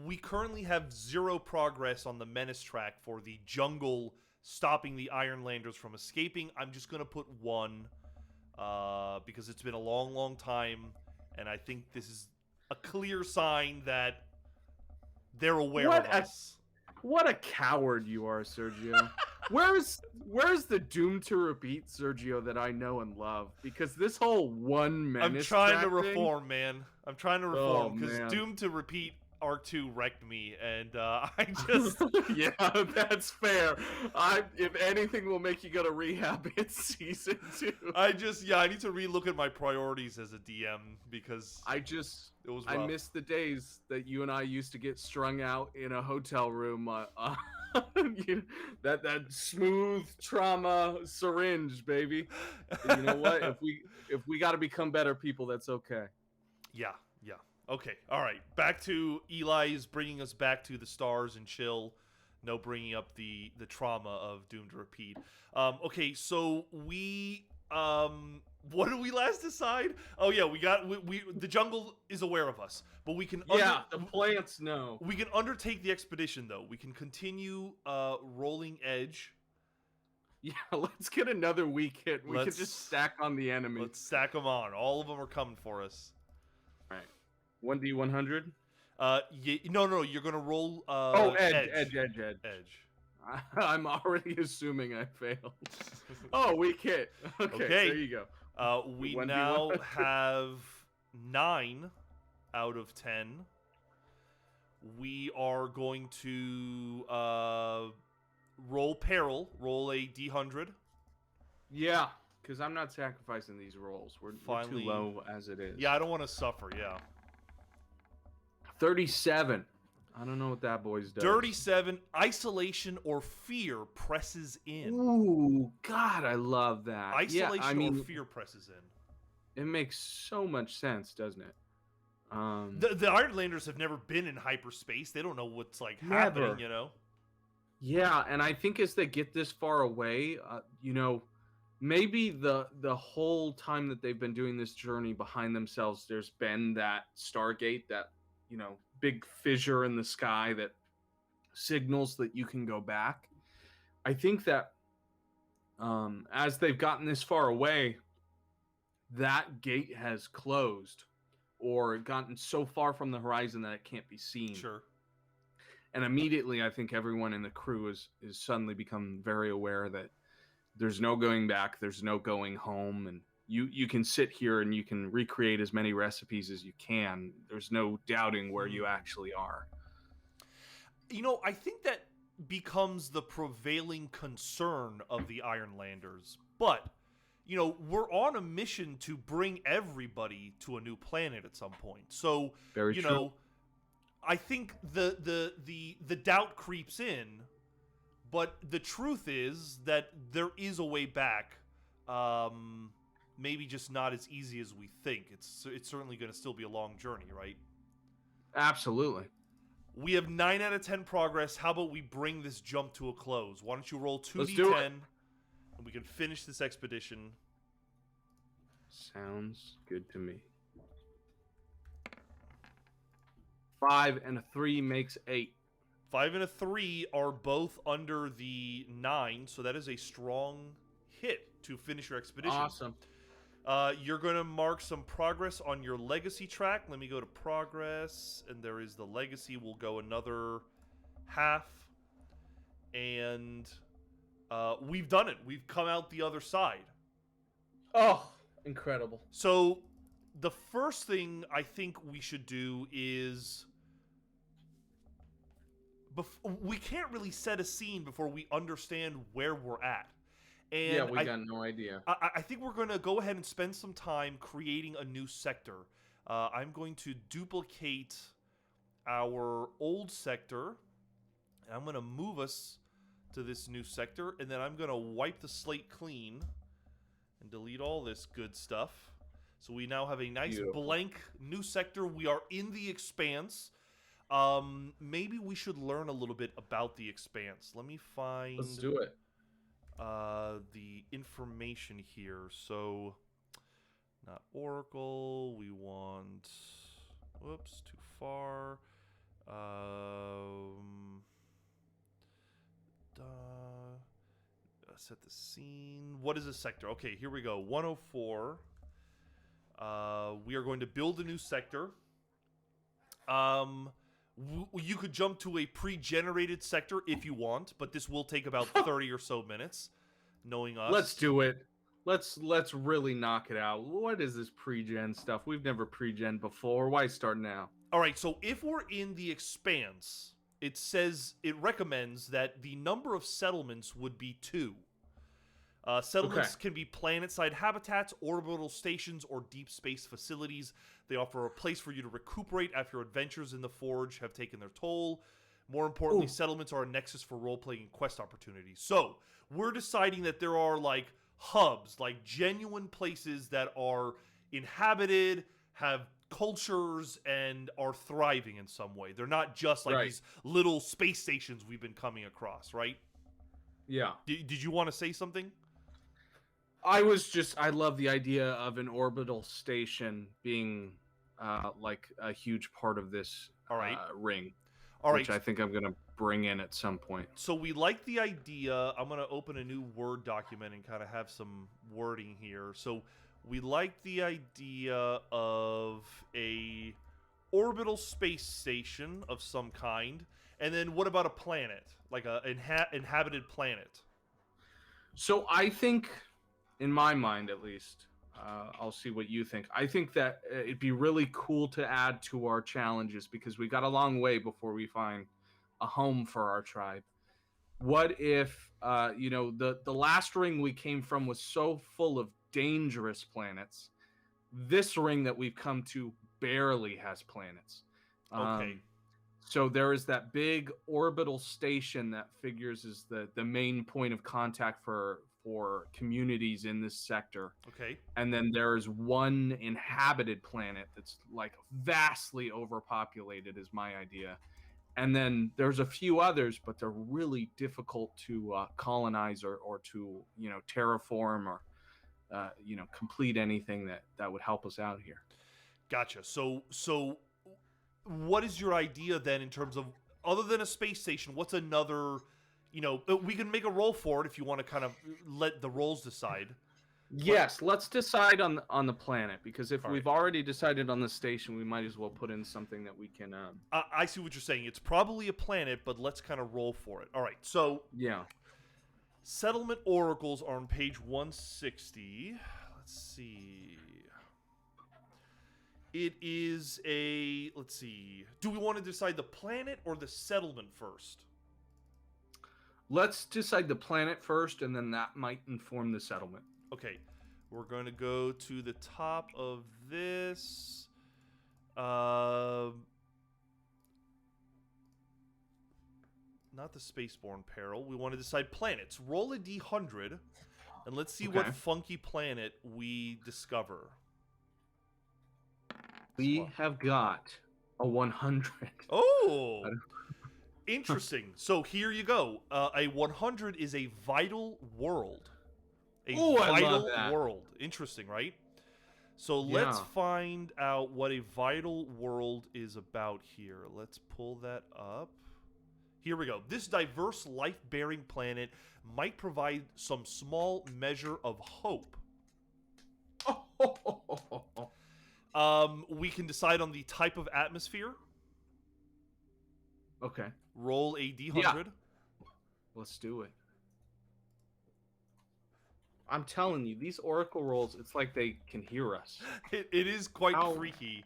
we currently have 0 progress on the menace track for the jungle stopping the Ironlanders from escaping. I'm just going to put 1 because it's been a long, long time, and I think this is a clear sign that they're aware of us. What a coward you are, Sergio. Where's the Doom to Repeat Sergio that I know and love? Because this whole one menace I'm trying to reform, man. I'm trying to reform because man. Doom to Repeat Arc 2 wrecked me, and I just... Yeah, that's fair. If anything will make you go to rehab, it's season 2. I need to relook at my priorities as a DM because it was rough. I miss the days that you and I used to get strung out in a hotel room That smooth trauma syringe, baby. And you know what? If we got to become better people, that's okay. Yeah, yeah. Okay, all right. Back to Eli is bringing us back to the stars and chill. No bringing up the trauma of Doom to Repeat. Okay, so what did we last decide? Oh yeah, we the jungle is aware of us, but we can Yeah, the plants know. we can undertake the expedition though. We can continue rolling edge. Yeah, let's get another weak hit. We can just stack on the enemy. Let's stack them on. All of them are coming for us. All right. 1d100. No, you're gonna roll. Edge. I'm already assuming I failed. Oh, weak hit. Okay, there you go. We now have 9 out of 10. We are going to roll peril. Roll a d100. Yeah, because I'm not sacrificing these rolls. We're too low as it is. Yeah, I don't want to suffer. Yeah. 37. I don't know what that boy's does. 37. Isolation or fear presses in. Ooh, God, I love that. Isolation or fear presses in. It makes so much sense, doesn't it? The Ironlanders have never been in hyperspace. They don't know what's like happening, you know? Yeah, and I think as they get this far away, maybe the whole time that they've been doing this journey behind themselves, there's been that Stargate, that, big fissure in the sky that signals that you can go back. I think that as they've gotten this far away, that gate has closed or gotten so far from the horizon that it can't be seen. Sure. And immediately, I think everyone in the crew is suddenly become very aware that there's no going back, there's no going home, and you can sit here and you can recreate as many recipes as you can. There's no doubting where you actually are. I think that becomes the prevailing concern of the Ironlanders. But, we're on a mission to bring everybody to a new planet at some point. So, Very true. I think the doubt creeps in, but the truth is that there is a way back. Maybe just not as easy as we think. It's certainly going to still be a long journey, right? Absolutely. We have 9 out of 10 progress. How about we bring this jump to a close? Why don't you roll 2d10, and we can finish this expedition. Sounds good to me. 5 and a 3 makes 8. 5 and a 3 are both under the 9, so that is a strong hit to finish your expedition. Awesome. You're going to mark some progress on your legacy track. Let me go to progress, and there is the legacy. We'll go another half, and we've done it. We've come out the other side. Oh, incredible. So the first thing I think we should do is... we can't really set a scene before we understand where we're at. And yeah, we got no idea. I think we're going to go ahead and spend some time creating a new sector. I'm going to duplicate our old sector, and I'm going to move us to this new sector, and then I'm going to wipe the slate clean and delete all this good stuff. So we now have a nice blank new sector. We are in the Expanse. Maybe we should learn a little bit about the Expanse. Let me find... Let's do it. The information here. So, not Oracle. We want... Whoops, too far. Set the scene. What is a sector? Okay, here we go. 104. We are going to build a new sector. You could jump to a pre-generated sector if you want, but this will take about 30 or so minutes, knowing us. Let's do it. Let's really knock it out. What is this pre-gen stuff? We've never pre-gen before. Why start now? All right, so if we're in the Expanse, it recommends that the number of settlements would be 2. Settlements can be planet-side habitats, orbital stations, or deep space facilities. They offer a place for you to recuperate after your adventures in the Forge have taken their toll. More importantly, Ooh. settlements are a nexus for role-playing and quest opportunities. So we're deciding that there are like hubs, like genuine places that are inhabited, have cultures, and are thriving in some way. They're not just like Right. these little space stations we've been coming across, right? Yeah. Did you want to say something? I love the idea of an orbital station being like a huge part of this All right. ring, All which right. I think I'm going to bring in at some point. So we like the idea. I'm going to open a new Word document and kind of have some wording here. So we like the idea of a orbital space station of some kind. And then what about a planet? Like a inhabited planet. So I think, in my mind at least, I'll see what you think. I think that it'd be really cool to add to our challenges because we got a long way before we find a home for our tribe. What if, the last ring we came from was so full of dangerous planets? This ring that we've come to barely has planets. Okay. So there is that big orbital station that figures as the main point of contact for communities in this sector. Okay. And then there's one inhabited planet that's like vastly overpopulated is my idea. And then there's a few others, but they're really difficult to colonize or to terraform or complete anything that would help us out here. Gotcha. So what is your idea then in terms of, other than a space station, what's another, we can make a roll for it if you want to kind of let the rolls decide. Yes, let's decide on the planet, because if All we've already decided on the station, we might as well put in something that we can I see what you're saying. It's probably a planet, but let's kind of roll for it. All right. So yeah. settlement oracles are on page 160. Let's see. It is a, let's see. Do we want to decide the planet or the settlement first? Let's decide the planet first, and then that might inform the settlement. Okay. We're going to go to the top of this. Not the Spaceborne Peril. We want to decide planets. Roll a d100, and let's see what funky planet we discover. We have got a 100. Oh! Interesting. So here you go. A 100 is a vital world. A vital world. Interesting, right? So let's find out what a vital world is about here. Let's pull that up. Here we go. This diverse life-bearing planet might provide some small measure of hope. We can decide on the type of atmosphere. Okay. Roll a d100. Yeah. Let's do it. I'm telling you, these oracle rolls, it's like they can hear us. It is quite freaky.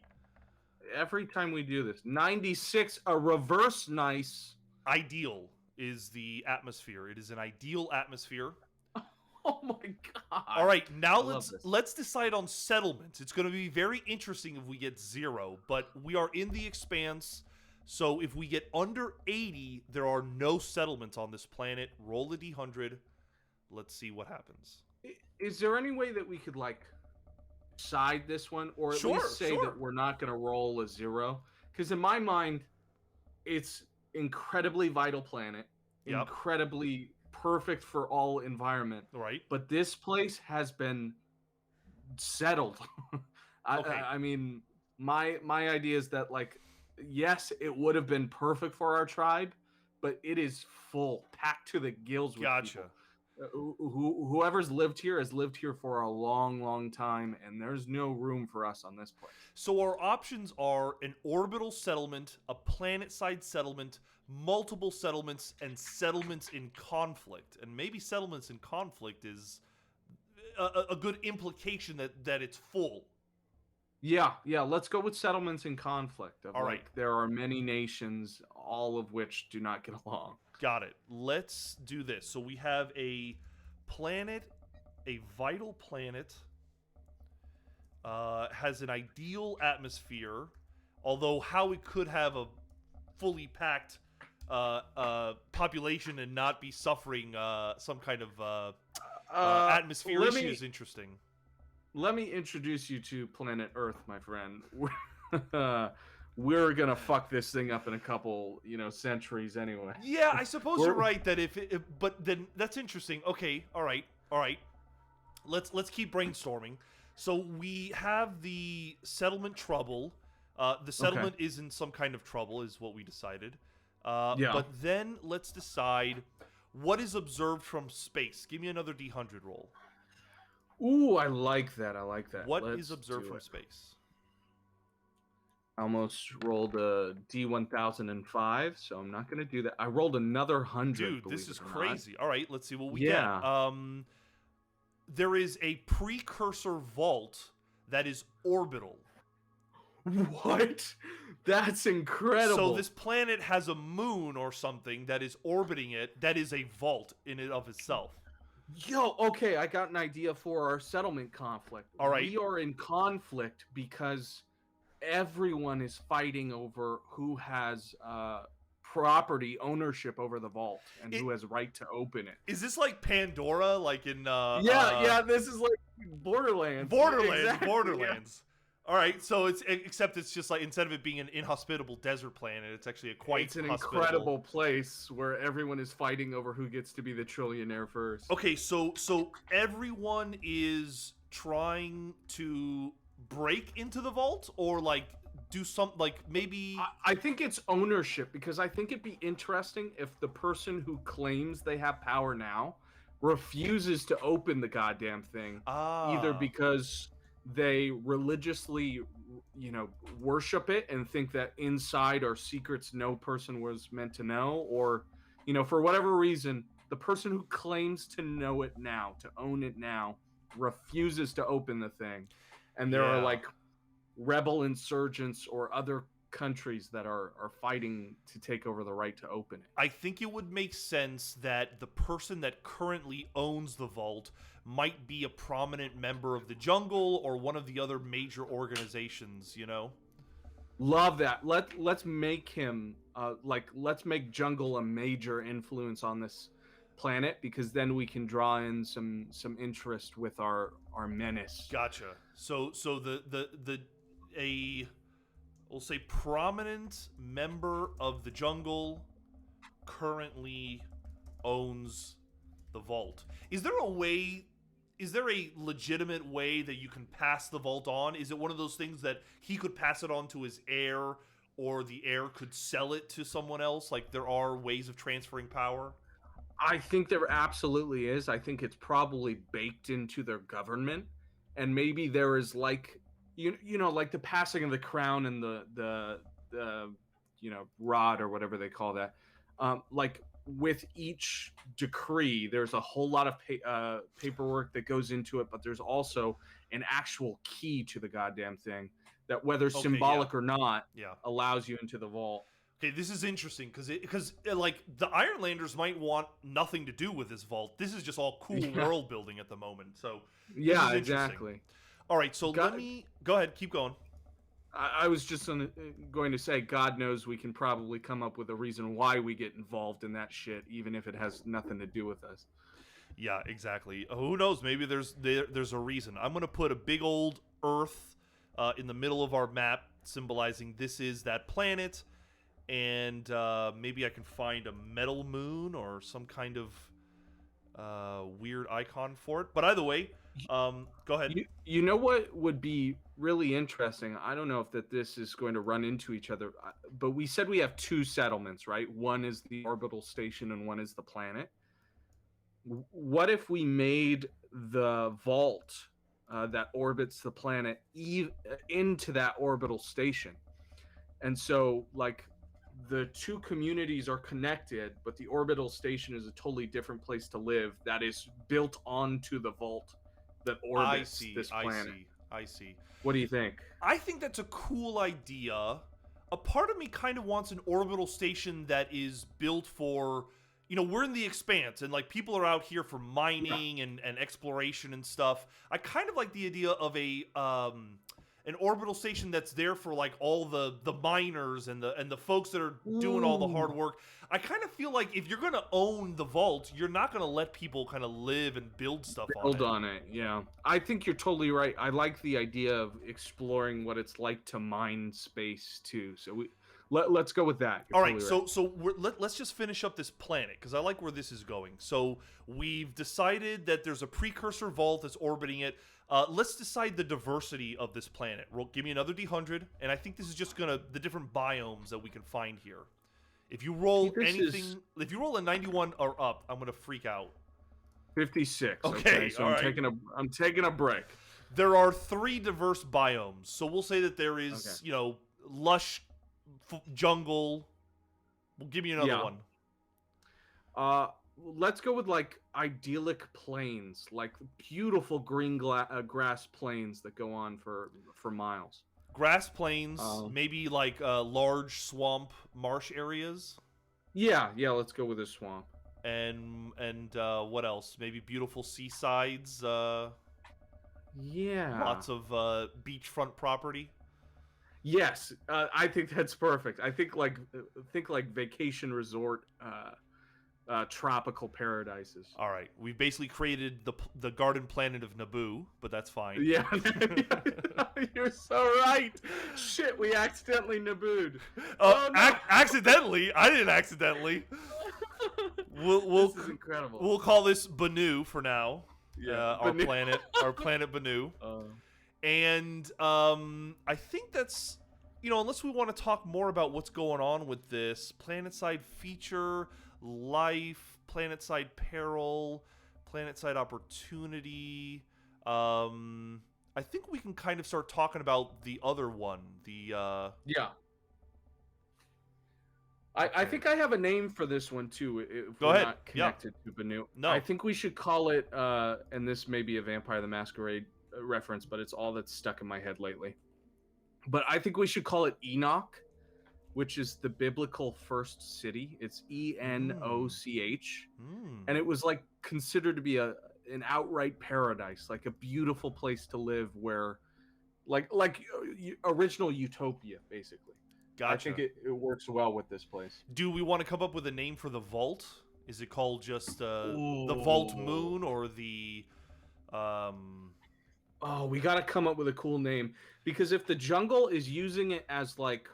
Every time we do this. 96, a reverse nice. Ideal is the atmosphere. It is an ideal atmosphere. Oh my god. All right, now let's decide on settlements. It's going to be very interesting if we get 0, but we are in the expanse. So if we get under 80, there are no settlements on this planet. Roll a d100. Let's see what happens. Is there any way that we could side this one, or at least say that we're not going to roll a 0? Because in my mind, it's incredibly vital planet, incredibly perfect for all environment. Right. But this place has been settled. I mean, my idea is that yes, it would have been perfect for our tribe, but it is full, packed to the gills with people. Whoever's lived here has lived here for a long, long time, and there's no room for us on this place. So our options are an orbital settlement, a planet-side settlement, multiple settlements, and settlements in conflict. And maybe settlements in conflict is a good implication that it's full. Yeah, let's go with settlements in conflict. All right. There are many nations, all of which do not get along. Got it. Let's do this. So we have a planet, a vital planet, has an ideal atmosphere, although how it could have a fully packed population and not be suffering some kind of atmosphere Let issue me is interesting. let me introduce you to planet Earth, my friend. We're gonna fuck this thing up in a couple, centuries anyway. Yeah, I suppose you're We're right that if but then that's interesting. Okay, all right, all right. Let's keep brainstorming. So we have the settlement trouble. The okay. settlement is in some kind of trouble, is what we decided. Yeah. But then let's decide what is observed from space. Give me another D100 roll. Ooh, I like that. I like that. What is Let's observed do from it. space? I almost rolled a D1005, so I'm not gonna do that. I rolled another 100, Dude, this believe is it or not. crazy. All right, let's see what we get. Yeah. There is a precursor vault that is orbital. What? That's incredible. So this planet has a moon or something that is orbiting it. That is a vault in and of itself. Yo, okay, I got an idea for our settlement conflict. All right. We are in conflict because everyone is fighting over who has property ownership over the vault and who has right to open it. Is this like Pandora, like in Yeah, this is like Borderlands. Exactly, Borderlands. Yeah. All right, so except it's just like instead of it being an inhospitable desert planet, it's actually a quite It's an hospitable incredible place where everyone is fighting over who gets to be the trillionaire first. Okay, so everyone is trying to break into the vault or like do some like maybe I think it's ownership because I think it'd be interesting if the person who claims they have power now refuses to open the goddamn thing, either because they religiously, worship it and think that inside are secrets no person was meant to know, or, for whatever reason, the person who claims to know it now, to own it now, refuses to open the thing. And there are like rebel insurgents or other countries that are fighting to take over the right to open it. I think it would make sense that the person that currently owns the vault might be a prominent member of the jungle or one of the other major organizations, Love that. Let's make him let's make jungle a major influence on this planet, because then we can draw in some interest with our menace. Gotcha. So we'll say prominent member of the jungle currently owns the vault. Is there a legitimate way that you can pass the vault on? Is it one of those things that he could pass it on to his heir, or the heir could sell it to someone else? Like there are ways of transferring power? I think there absolutely is. I think it's probably baked into their government, and maybe there is like like the passing of the crown and the rod or whatever they call that. Like with each decree, there's a whole lot of paperwork that goes into it, but there's also an actual key to the goddamn thing that, whether symbolic or not, allows you into the vault. Okay, this is interesting because like the Ironlanders might want nothing to do with this vault. This is just all cool world building at the moment. So yeah, exactly. All right, so let me go ahead, keep going. I was just going to say, God knows we can probably come up with a reason why we get involved in that shit, even if it has nothing to do with us. Yeah, exactly. Who knows? Maybe there's a reason. I'm gonna put a big old Earth in the middle of our map, symbolizing this is that planet, and maybe I can find a metal moon or some kind of weird icon for it. But either way, go ahead. You know what would be really interesting? I don't know if this is going to run into each other, but we said we have two settlements, right? One is the orbital station and one is the planet. What if we made the vault that orbits the planet into that orbital station? And so, like, the two communities are connected, but the orbital station is a totally different place to live that is built onto the vault that orbits this planet. I see. What do you think? I think that's a cool idea. A part of me kind of wants an orbital station that is built for, we're in the expanse and like people are out here for mining and exploration and stuff. I kind of like the idea of an orbital station that's there for like all the miners and the folks that are doing all the Ooh. hard work. I kind of feel like if you're gonna own the vault, you're not gonna let people kind of live and build stuff on Build it. on it, yeah. I think you're totally right. I like the idea of exploring what it's like to mine space too. So let's go with that. You're All right, totally right. so let's just finish up this planet because I like where this is going. So we've decided that there's a precursor vault that's orbiting it. Let's decide the diversity of this planet. Give me another D100, and I think this is just the different biomes that we can find here. If you roll if you roll a 91 or up, I'm gonna freak out. 56. Okay, So all I'm right. taking a break. There are 3 diverse biomes, so we'll say that there is, Okay. lush jungle. Well, give me another one. Let's go with like idyllic plains, like beautiful green grass plains that go on for miles. Grass plains, maybe like large swamp marsh areas. Yeah, let's go with a swamp. And what else? Maybe beautiful seasides. Yeah. Lots of beachfront property. Yes, I think that's perfect. I think like vacation resort, tropical paradises. All right, we've basically created the garden planet of Naboo, but that's fine. Yeah, you're so right. Shit, we accidentally Nabooed. Oh no! Accidentally? I didn't accidentally. This is incredible. We'll call this Banu for now. Yeah, our planet Banu. And I think that's, unless we want to talk more about what's going on with this planetside feature, life, planetside peril, planetside opportunity. I think we can kind of start talking about the other one. Yeah. Okay. I think I have a name for this one too. If Go we're ahead. not connected to Banu. No. I think we should call it, and this may be a Vampire the Masquerade reference, but it's all that's stuck in my head lately. But I think we should call it Enoch, which is the biblical first city. It's Enoch, and it was like considered to be an outright paradise, like a beautiful place to live, where, like original utopia, basically. Gotcha. I think it works well with this place. Do we want to come up with a name for the vault? Is it called just the Vault Moon or the? Oh, we got to come up with a cool name, because if the jungle is using it as like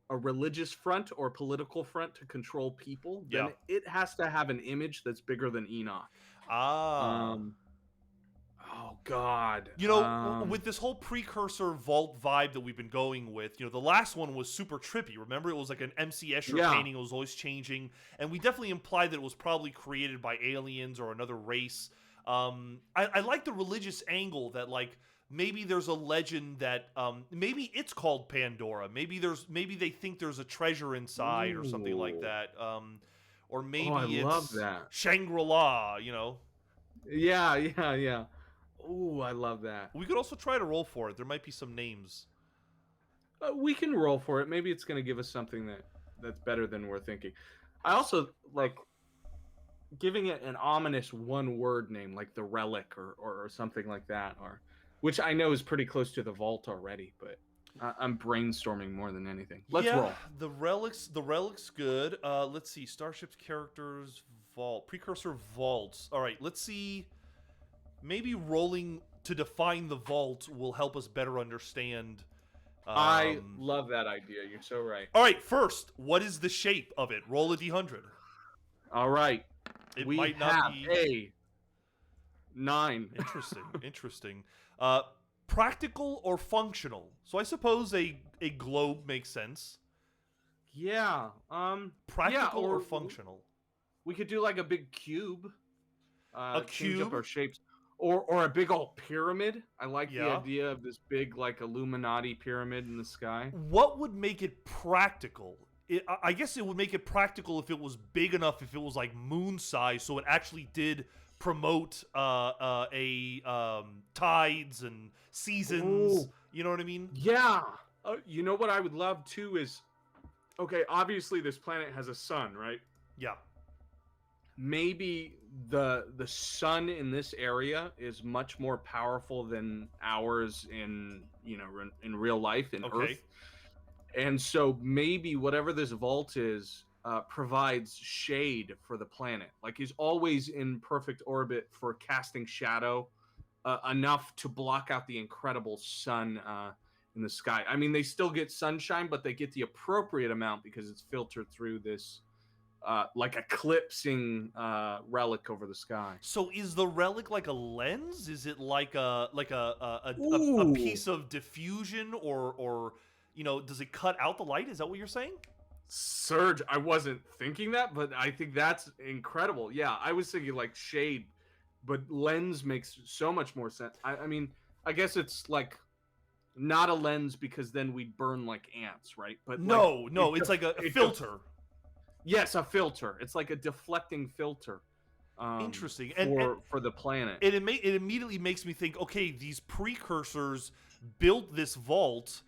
a religious front or political front to control people, then it has to have an image that's bigger than Enoch. Oh God. With this whole precursor vault vibe that we've been going with, the last one was super trippy. Remember, it was like an MC Escher painting. It was always changing, and we definitely implied that it was probably created by aliens or another race. I like the religious angle that, like, maybe there's a legend that maybe it's called Pandora. Maybe they think there's a treasure inside or something like that. Or maybe it's love that. Shangri-La. Yeah. Ooh, I love that. We could also try to roll for it. There might be some names. We can roll for it. Maybe it's going to give us something that's better than we're thinking. I also like giving it an ominous one-word name, like the Relic or something like that, which I know is pretty close to the Vault already, but I'm brainstorming more than anything. Let's roll. The Relic's good. Let's see. Starships, characters, Vault, precursor vaults. All right, let's see. Maybe rolling to define the vault will help us better understand. I love that idea. You're so right. All right, first, what is the shape of it? Roll a D100. All right. We might not be a 9. Interesting. Practical or functional? So I suppose a globe makes sense. Yeah. Practical or functional? We could do like a big cube. A change cube? up our shapes. Or a big old pyramid. I like the idea of this big, like, Illuminati pyramid in the sky. What would make it practical? I guess it would make it practical if it was big enough, if it was like moon size, so it actually did promote tides and seasons. Ooh. You know what I mean? Yeah. You know what I would love too is, okay, obviously this planet has a sun, right? Yeah. Maybe the sun in this area is much more powerful than ours in in real life in Okay. Earth, and so maybe whatever this vault is provides shade for the planet. Like he's always in perfect orbit for casting shadow enough to block out the incredible sun in the sky. I mean, they still get sunshine, but they get the appropriate amount because it's filtered through this like eclipsing relic over the sky. So is the relic like a lens? Is it like a Ooh, piece of diffusion, or does it cut out the light? Is that what you're saying? Surge! I wasn't thinking that, but I think that's incredible. Yeah, I was thinking like shade, but lens makes so much more sense. I mean, I guess it's like not a lens because then we'd burn like ants, right? But like No, no, it's like a it filter. yes, a filter. It's like a deflecting filter Interesting. for the planet. It immediately makes me think, okay, these precursors built this vault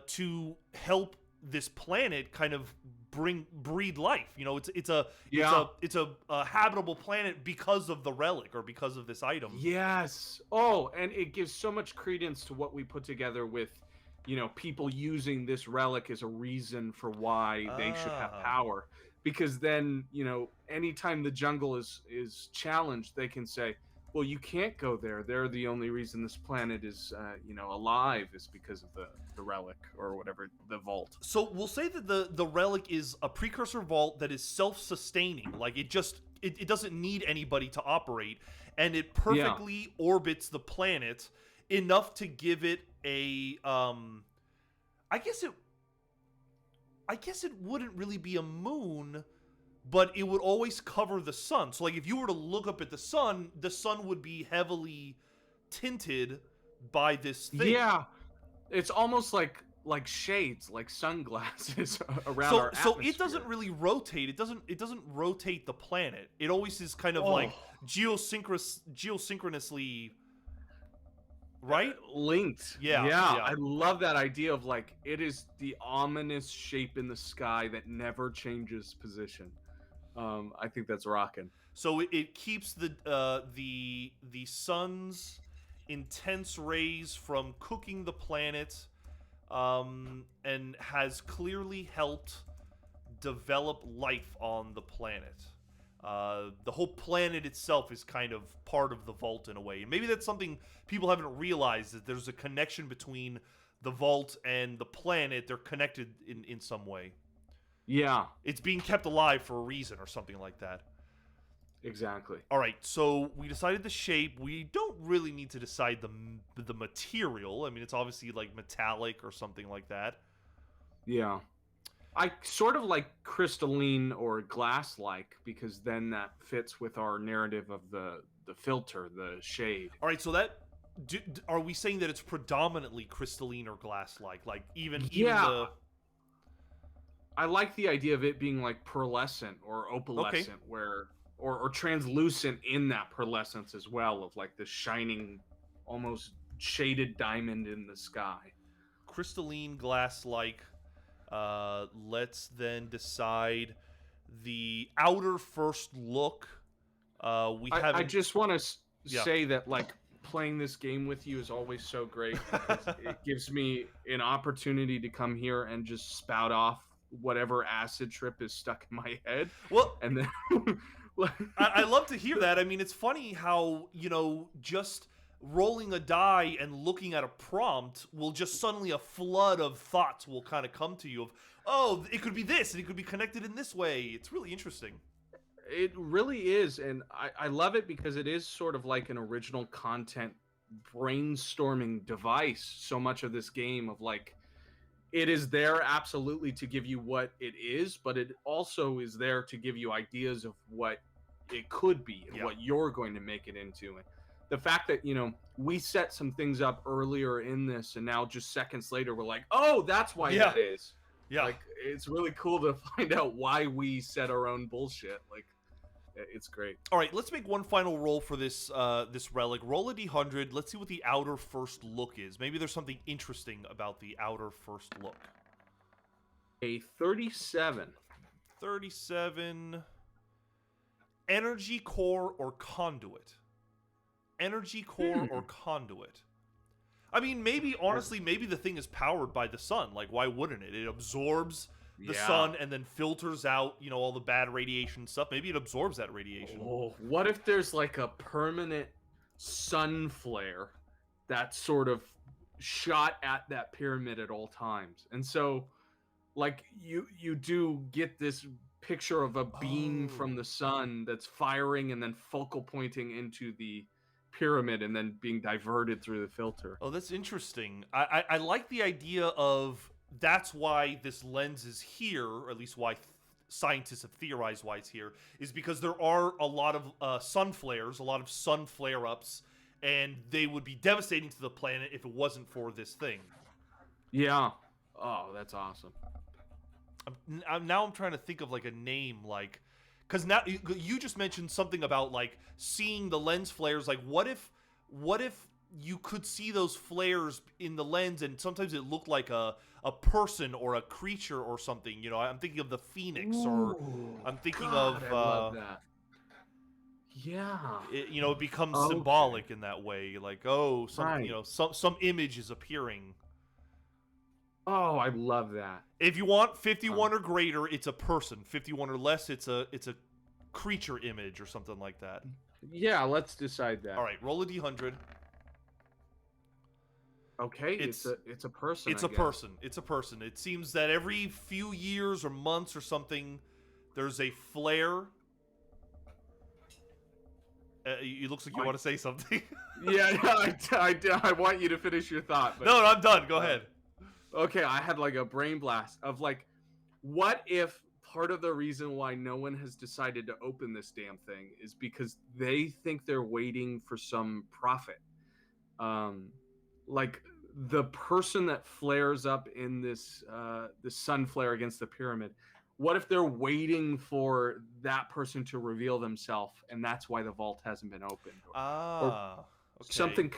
to help this planet kind of breed life. Yeah. It's a habitable planet because of the relic or because of this item. Yes. Oh, and it gives so much credence to what we put together with, people using this relic as a reason for why they should have Ah. power. Because then, anytime the jungle is challenged, they can say, "Well, you can't go there. They're the only reason this planet is, alive is because of the relic or whatever, the vault." So we'll say that the relic is a precursor vault that is self-sustaining. Like it doesn't need anybody to operate, and it Yeah. perfectly orbits the planet enough to give it a I guess it I guess it wouldn't really be a moon, but it would always cover the sun. So like if you were to look up at the sun would be heavily tinted by this thing. Yeah. It's almost like shades, like sunglasses around So our so it doesn't atmosphere. really rotate. It doesn't rotate the planet. It always is kind of like Oh, geosynchronously, right? linked. Yeah, Yeah, yeah. I love that idea of like it is the ominous shape in the sky that never changes position. I think that's rocking. So it keeps the sun's intense rays from cooking the planet, and has clearly helped develop life on the planet. The whole planet itself is kind of part of the vault in a way. And maybe that's something people haven't realized, that there's a connection between the vault and the planet. They're connected in some way. Yeah, It's being kept alive for a reason or something like that. exactly. All right, so we decided the shape. We don't really need to decide the material. I mean, it's obviously like metallic or something like that. Yeah. I sort of like crystalline or glass like because then that fits with our narrative of the filter, the shade. All right, so are we saying that it's predominantly crystalline or glass-like? Like even Yeah, the I like the idea of it being like pearlescent or okay. opalescent, where or translucent in that pearlescence as well, of like the shining, almost shaded diamond in the sky. Crystalline glass-like. Let's then decide the outer first look. We I haven't. just want to Yeah. say that like playing this game with you is always so great because it gives me an opportunity to come here and just spout off whatever acid trip is stuck in my head, Well, and then I love to hear that. I mean, it's funny how, just rolling a die and looking at a prompt will just suddenly a flood of thoughts will kind of come to you of, oh, it could be this and it could be connected in this way. It's really interesting. it really is, and I love it because it is sort of like an original content brainstorming device. So much of this game of like it is there absolutely to give you what it is, but it also is there to give you ideas of what it could be and Yeah. what you're going to make it into. And the fact that, we set some things up earlier in this and now just seconds later we're like, oh, that's why Yeah. that is. Yeah. Like it's really cool to find out why we set our own bullshit. Like it's great. All right, let's make one final roll for this relic. Roll a d100. Let's see what the outer first look is. Maybe there's something interesting about the outer first look. A 37. 37. energy core or conduit. Energy core or conduit. I mean, maybe, honestly, maybe the thing is powered by the sun. Like, why wouldn't it? It absorbs the sun and then filters out, all the bad radiation stuff. Maybe it absorbs that radiation. Oh, what if there's like a permanent sun flare that's sort of shot at that pyramid at all times? And so, like, you do get this picture of a beam from the sun that's firing and then focal pointing into the pyramid and then being diverted through the filter. Oh, that's interesting. I like the idea of that's why this lens is here, or at least why scientists have theorized why it's here, is because there are a lot of sun flares, a lot of sun flare-ups, and they would be devastating to the planet if it wasn't for this thing. Yeah. Oh, that's awesome. Now I'm trying to think of like a name, like, because now you just mentioned something about like seeing the lens flares. Like, what if you could see those flares in the lens, and sometimes it looked like a person or a creature or something. I'm thinking of the Phoenix, or I'm thinking of. I love that. Yeah. It becomes symbolic in that way. Like, some image is appearing. Oh, I love that. If you want 51 or greater, it's a person. 51 or less, it's a creature image or something like that. Yeah, let's decide that. All right, roll a d100. Okay, it's a person. It's a person. It's a person. It seems that every few years or months or something, there's a flare. It looks like you want to say something. Yeah, I want you to finish your thought. But, no, I'm done. Go ahead. Okay, I had like a brain blast of like, what if part of the reason why no one has decided to open this damn thing is because they think they're waiting for some profit? Like the person that flares up in this sun flare against the pyramid, what if they're waiting for that person to reveal themselves, and that's why the vault hasn't been opened? Okay. Something,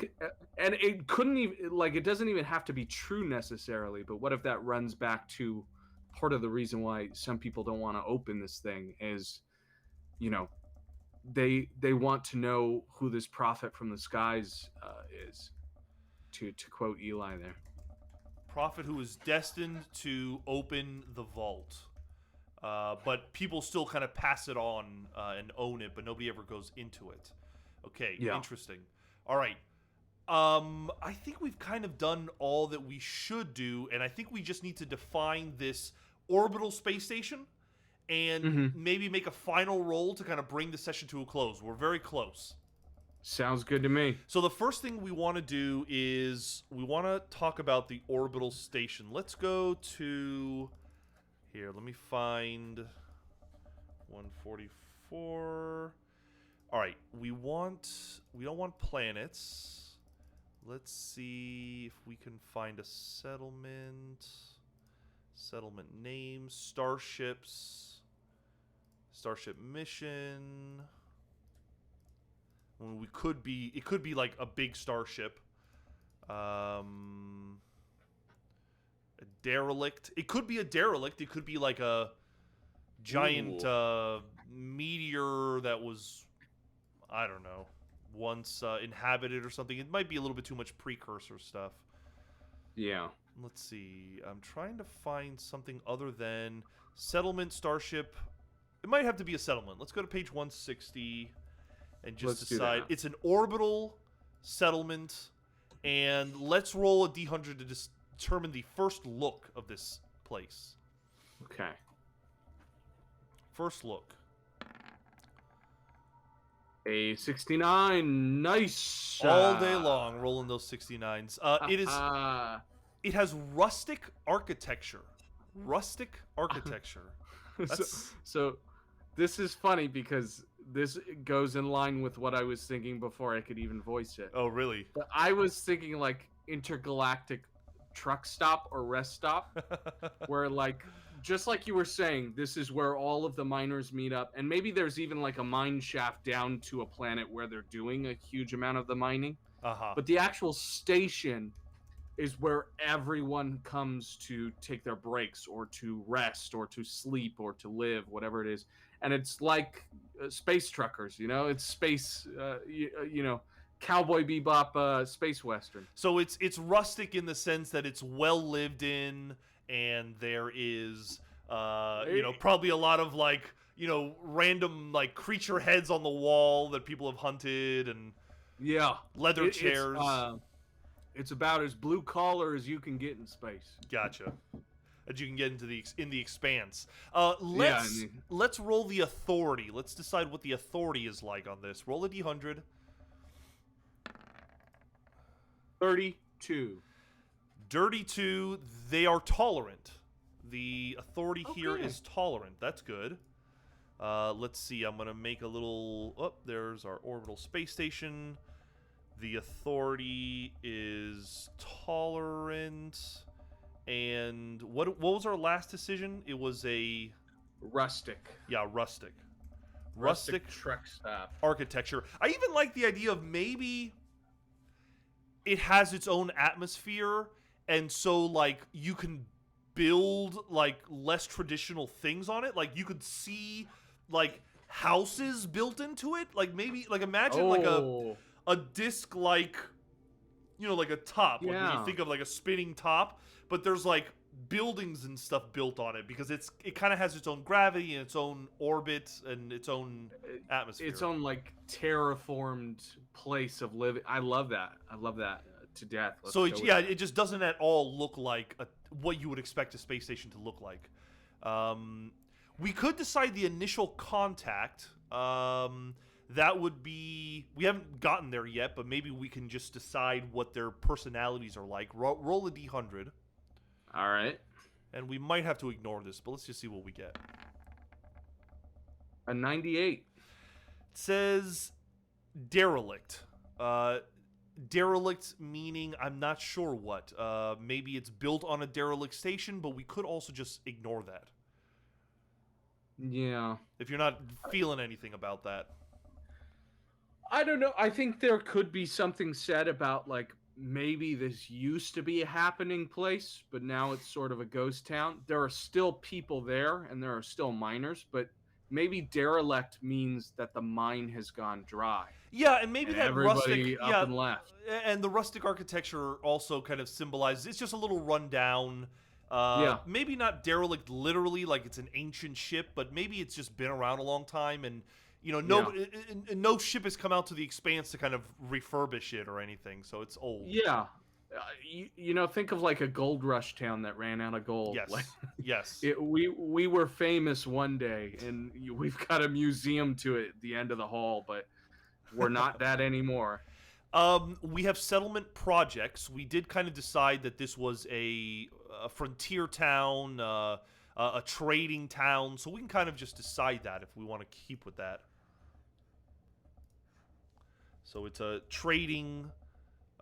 and it couldn't even, like, it doesn't even have to be true necessarily, but what if that runs back to part of the reason why some people don't want to open this thing is, they want to know who this prophet from the skies is, to quote Eli there. Prophet who is destined to open the vault. But people still kind of pass it on and own it, but nobody ever goes into it. Okay, Interesting. All right. I think we've kind of done all that we should do, and I think we just need to define this orbital space station and maybe make a final roll to kind of bring the session to a close. We're very close. Sounds good to me. So the first thing we want to do is we want to talk about the orbital station. Let's go to... Here, let me find 144... All right, we don't want planets. Let's see if we can find a settlement. Settlement names, starships, starship mission. Well, it could be like a big starship. A derelict. It could be a derelict. It could be like a giant meteor that was, I don't know, once inhabited or something. It might be a little bit too much precursor stuff. Yeah. Let's see. I'm trying to find something other than settlement, starship. It might have to be a settlement. Let's go to page 160 and just decide. It's an orbital settlement, and let's roll a d100 to determine the first look of this place. Okay. First look. A 69, nice. All day long, rolling those 69s. It has rustic architecture. Rustic architecture. So this is funny because this goes in line with what I was thinking before I could even voice it. Oh, really? But I was thinking like intergalactic truck stop or rest stop, where like, just like you were saying, this is where all of the miners meet up, and maybe there's even like a mine shaft down to a planet where they're doing a huge amount of the mining. But the actual station is where everyone comes to take their breaks or to rest or to sleep or to live, whatever it is. and it's like space truckers. You know, it's space. You know, Cowboy Bebop space western. So it's rustic in the sense that it's well lived in, and there is probably a lot of like random like creature heads on the wall that people have hunted, and Yeah, leather chairs. It's about as blue collar as you can get in space. Gotcha. That you can get into the expanse. Yeah, Let's roll the authority. Let's decide what the authority is like on this. Roll a d100. 32. Dirty 2. They are tolerant. The authority here is tolerant. That's good. Let's see. I'm gonna make a little. Oh, there's our orbital space station. The authority is tolerant. And what was our last decision? It was a rustic. Yeah, rustic. Rustic truck stop architecture. I even like the idea of maybe it has its own atmosphere, and so like you can build like less traditional things on it. Like you could see like houses built into it. Like maybe like imagine like a disc like like a top. Like when you think of like a spinning top, but there's like buildings and stuff built on it because it kind of has its own gravity and its own orbit and its own atmosphere. Its own like terraformed place of living. I love that to death. It just doesn't at all look like what you would expect a space station to look like. We could decide the initial contact. That would be, we haven't gotten there yet, but maybe we can just decide what their personalities are like. Roll a d100. All right. And we might have to ignore this, but let's just see what we get. A 98. It says derelict. Derelict meaning I'm not sure what. Maybe it's built on a derelict station, but we could also just ignore that. Yeah. If you're not feeling anything about that. I don't know. I think there could be something said about like maybe this used to be a happening place, but now it's sort of a ghost town. There are still people there and there are still miners, but maybe derelict means that the mine has gone dry. Yeah, and maybe that everybody rustic up and left. And the rustic architecture also kind of symbolizes it's just a little rundown. Maybe not derelict literally like it's an ancient ship, but maybe it's just been around a long time and no ship has come out to the expanse to kind of refurbish it or anything, so it's old. Yeah. Think of like a gold rush town that ran out of gold. Yes. Like, yes. We were famous one day, and we've got a museum to it at the end of the hall, but we're not that anymore. We have settlement projects. We did kind of decide that this was a frontier town, a trading town, so we can kind of just decide that if we want to keep with that. So it's a trading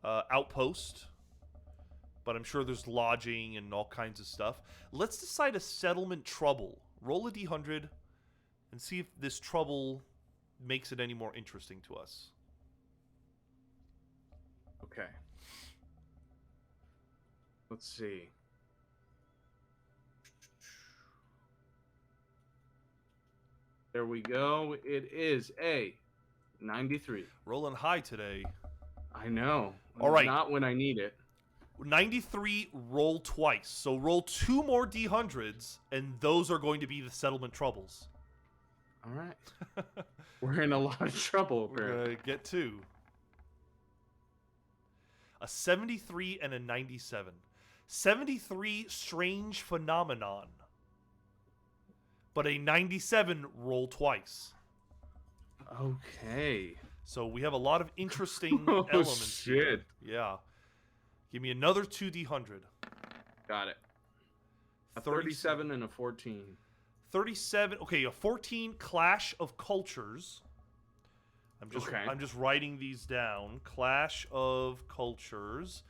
outpost, but I'm sure there's lodging and all kinds of stuff. Let's decide a settlement trouble. Roll a d100 and see if this trouble makes it any more interesting to us. Okay. Let's see. There we go. It is a 93. Rolling high today. I know. All right. Not when I need it. 93, roll twice. So roll 2 more d100s, and those are going to be the settlement troubles. All right. We're in a lot of trouble. We're going to get 2. A 73 and a 97. 73, strange phenomenon. But a 97, roll twice. Okay. So we have a lot of interesting elements shit. here. Yeah. Give me another 2d100. Got it. A 37 and a 14. 37. Okay, a 14, Clash of Cultures. I'm just writing these down. Clash of Cultures.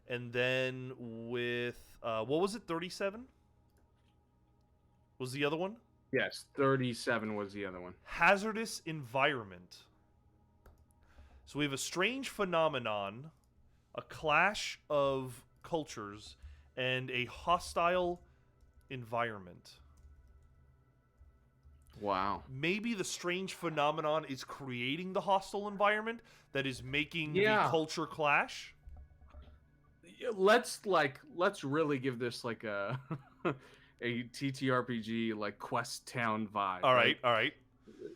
And then with what was it? 37? Was the other one? Yes, 37 was the other one. Hazardous environment. So we have a strange phenomenon, a clash of cultures, and a hostile environment. Wow. Maybe the strange phenomenon is creating the hostile environment that is making the Yeah. culture clash. Let's really give this like a a TTRPG like Quest Town vibe, All right? right, all right.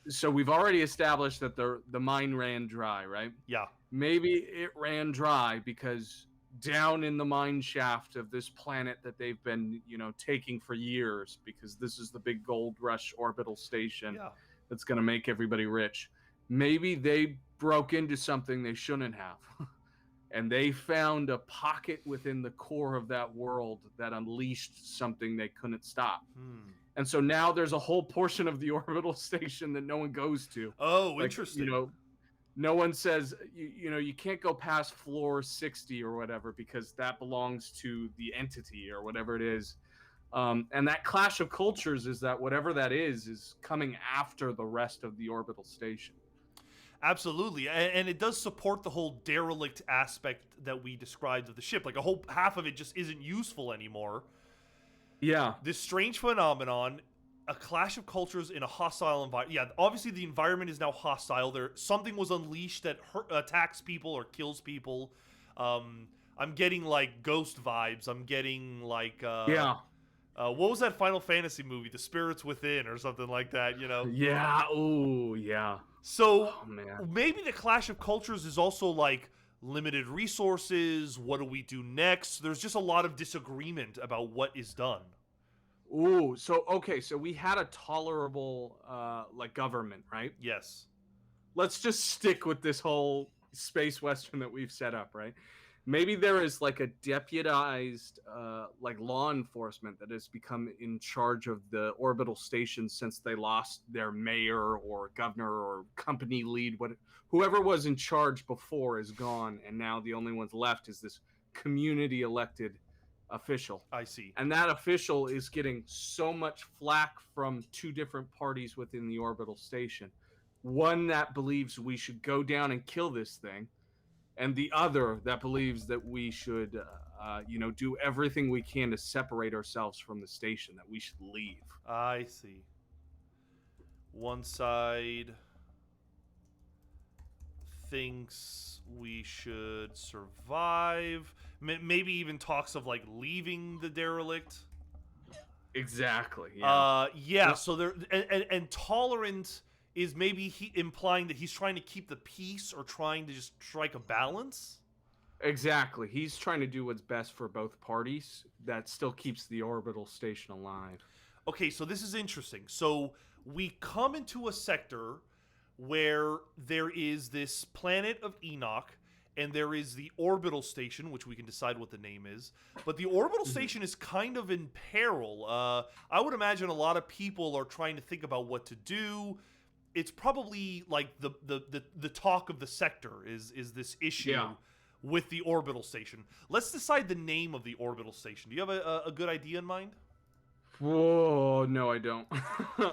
So we've already established that the mine ran dry, right? Yeah. Maybe it ran dry because down in the mine shaft of this planet that they've been, taking for years, because this is the big gold rush orbital station Yeah. that's going to make everybody rich. Maybe they broke into something they shouldn't have. And they found a pocket within the core of that world that unleashed something they couldn't stop. Hmm. And so now there's a whole portion of the orbital station that no one goes to. Oh, Like, interesting. no one says, you can't go past floor 60 or whatever because that belongs to the entity or whatever it is. And that clash of cultures is that whatever that is coming after the rest of the orbital station. Absolutely, and it does support the whole derelict aspect that we described of the ship. Like a whole half of it just isn't useful anymore. Yeah. This strange phenomenon, a clash of cultures in a hostile environment. Yeah, obviously the environment is now hostile. Something was unleashed that attacks people or kills people. I'm getting like ghost vibes. I'm getting like Yeah. what was that Final Fantasy movie, The Spirits Within, or something like that? Yeah. Oh, yeah. So Oh, man. maybe the clash of cultures is also like limited resources. What do we do next? There's just a lot of disagreement about what is done. Ooh, so okay, so we had a tolerable like government, right? Yes. Let's just stick with this whole space western that we've set up, right? Maybe there is like a deputized like law enforcement that has become in charge of the orbital station since they lost their mayor or governor or company lead. Whoever was in charge before is gone, and now the only ones left is this community elected official. I see. And that official is getting so much flack from two different parties within the orbital station. One that believes we should go down and kill this thing, and the other that believes that we should, do everything we can to separate ourselves from the station, that we should leave. I see. One side thinks we should survive. Maybe even talks of like leaving the derelict. Exactly. Yeah. Yeah. So there and tolerant is maybe implying that he's trying to keep the peace or trying to just strike a balance. Exactly. He's trying to do what's best for both parties that still keeps the orbital station alive. Okay, so this is interesting. So we come into a sector where there is this planet of Enoch, and there is the orbital station, which we can decide what the name is. But the orbital station is kind of in peril. I would imagine a lot of people are trying to think about what to do. It's probably like the talk of the sector is this issue with the orbital station. Let's decide the name of the orbital station. Do you have a good idea in mind? Whoa, no, I don't.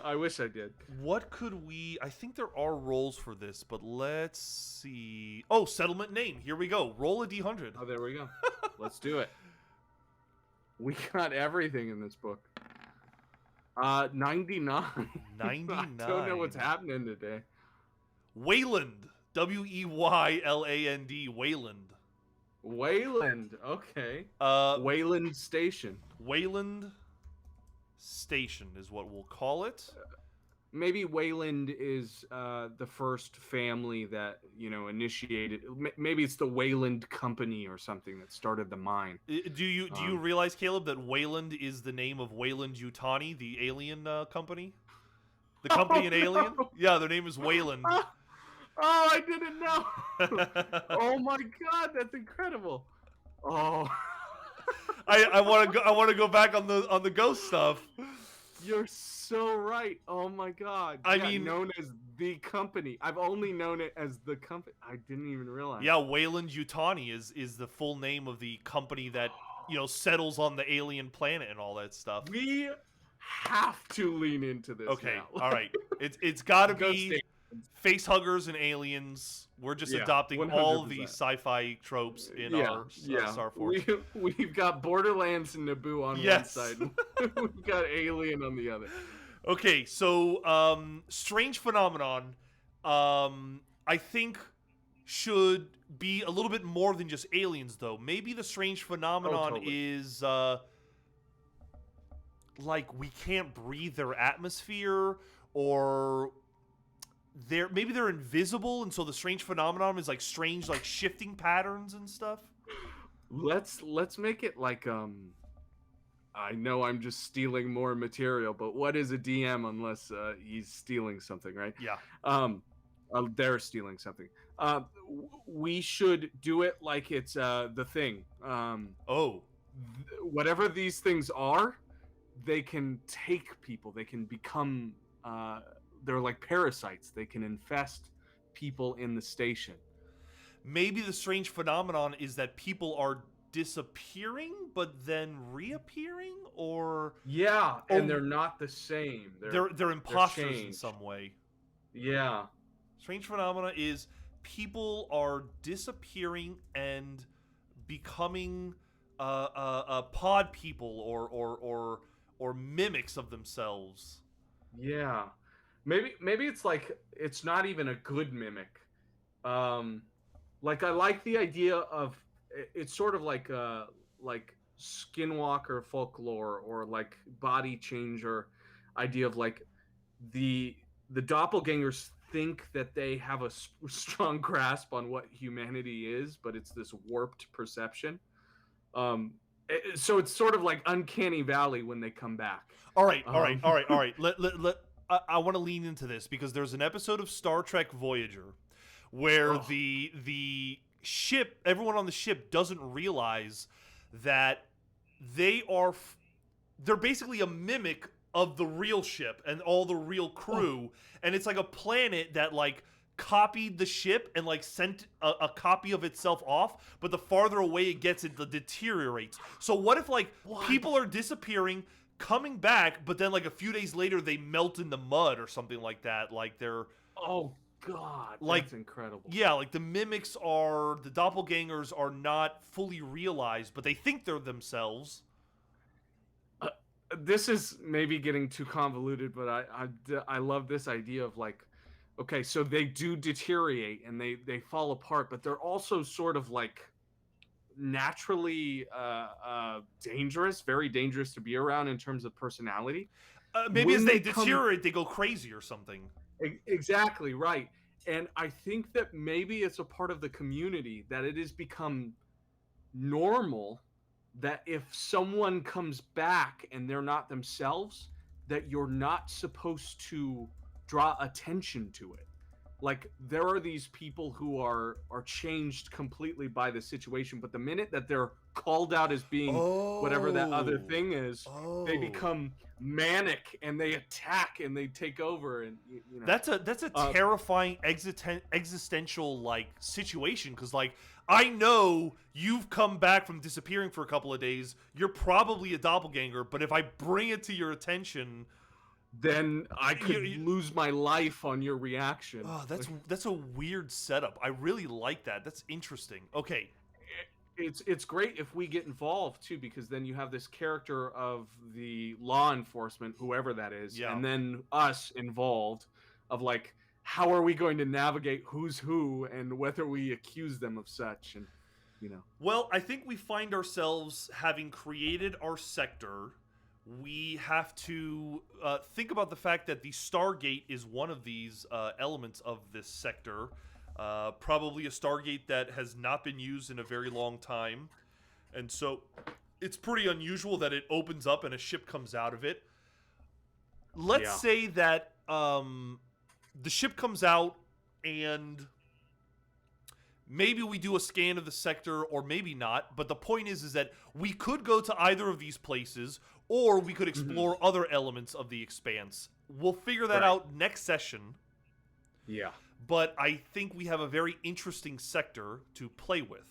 I wish I did. What could we... I think there are roles for this, but let's see... Oh, settlement name. Here we go. Roll a D100. Oh, there we go. Let's do it. We got everything in this book. 99. 99. I don't know what's happening today. Wayland. Weyland. Wayland. Wayland. Okay. Wayland Station. Wayland Station is what we'll call it. Maybe Wayland is the first family that initiated. Maybe it's the Wayland Company or something that started the mine. Do you realize, Caleb, that Wayland is the name of Weyland-Yutani, the alien company? The company in Alien? No. Yeah, their name is Wayland. Oh, I didn't know. Oh my God, that's incredible. Oh. I want to go back on the ghost stuff. You're so right. Oh my God. I mean, known as the company. I've only known it as the company. I didn't even realize. Yeah, Weyland-Yutani is the full name of the company that settles on the alien planet and all that stuff. We have to lean into this. Okay, now. all right. It's got to Ghost be Station. face huggers and aliens. We're just adopting 100%. all the sci-fi tropes in our StarForged. We've got Borderlands and Naboo on one side. We've got Alien on the other. Okay, so strange phenomenon, I think should be a little bit more than just aliens, though. Maybe the strange Oh, phenomenon totally. is like we can't breathe their atmosphere, or maybe they're invisible, and so the strange phenomenon is like strange, like shifting patterns and stuff. Let's make it like I know I'm just stealing more material, but what is a DM unless he's stealing something, right? Yeah. Um, they're stealing something. We should do it like it's the thing. Oh. Whatever these things are, they can take people. They can become. They're like parasites. They can infest people in the station. Maybe the strange phenomenon is that people are disappearing but then reappearing, or Yeah, and oh, they're not the same. they're imposters in changed. some way. Yeah. Strange phenomena is people are disappearing and becoming pod people, or mimics of themselves. Yeah. Maybe it's like it's not even a good mimic. Um like I like the idea of it's sort of like skinwalker folklore or like body changer idea of like the the doppelgangers think that they have a strong grasp on what humanity is, but it's this warped perception. So it's sort of like uncanny valley when they come back. All right, all right, um all right, all right. Let I want to lean into this because there's an episode of Star Trek Voyager where oh, the ship, everyone on the ship doesn't realize that they are they're basically a mimic of the real ship and all the real crew, and it's like a planet that like copied the ship and like sent a copy of itself off, but the farther away it gets, it deteriorates. So what if like what? people are disappearing, coming back, but then like a few days later they melt in the mud or something like that, like they're Oh God, like, that's incredible. yeah, like the mimics are, the doppelgangers are not fully realized, but they think they're themselves. This is maybe getting too convoluted, but I love this idea of like, okay, so they do deteriorate and they fall apart, but they're also sort of like naturally dangerous, very dangerous to be around in terms of personality. Maybe as When they they come deteriorate, they go crazy or something. exactly right, and I think that maybe it's a part of the community that it has become normal that if someone comes back and they're not themselves, that you're not supposed to draw attention to it. Like there are these people who are changed completely by the situation, but the minute that they're called out as being whatever that other Oh, thing is, they oh, become manic and they attack and they take over, and you know. that's a uh, terrifying existential like situation, because like I know you've come back from disappearing for a couple of days. You're probably a doppelganger, but if I bring it to your attention, then I you, could you, lose my life on your reaction. oh, that's a weird setup. I really like that. That's interesting. Okay, It's great if we get involved too, because then you have this character of the law enforcement, whoever that is, yeah. and then us involved of like how are we going to navigate who's who and whether we accuse them of such, and you know. Well, I think we find ourselves having created our sector. We have to think about the fact that the Stargate is one of these elements of this sector. Probably a Stargate that has not been used in a very long time. And so it's pretty unusual that it opens up and a ship comes out of it. Let's Yeah. say that the ship comes out and maybe we do a scan of the sector, or maybe not, but the point is that we could go to either of these places, or we could Hmm. explore other elements of the expanse. We'll figure that Right. out next session, Yeah. but I think we have a very interesting sector to play with.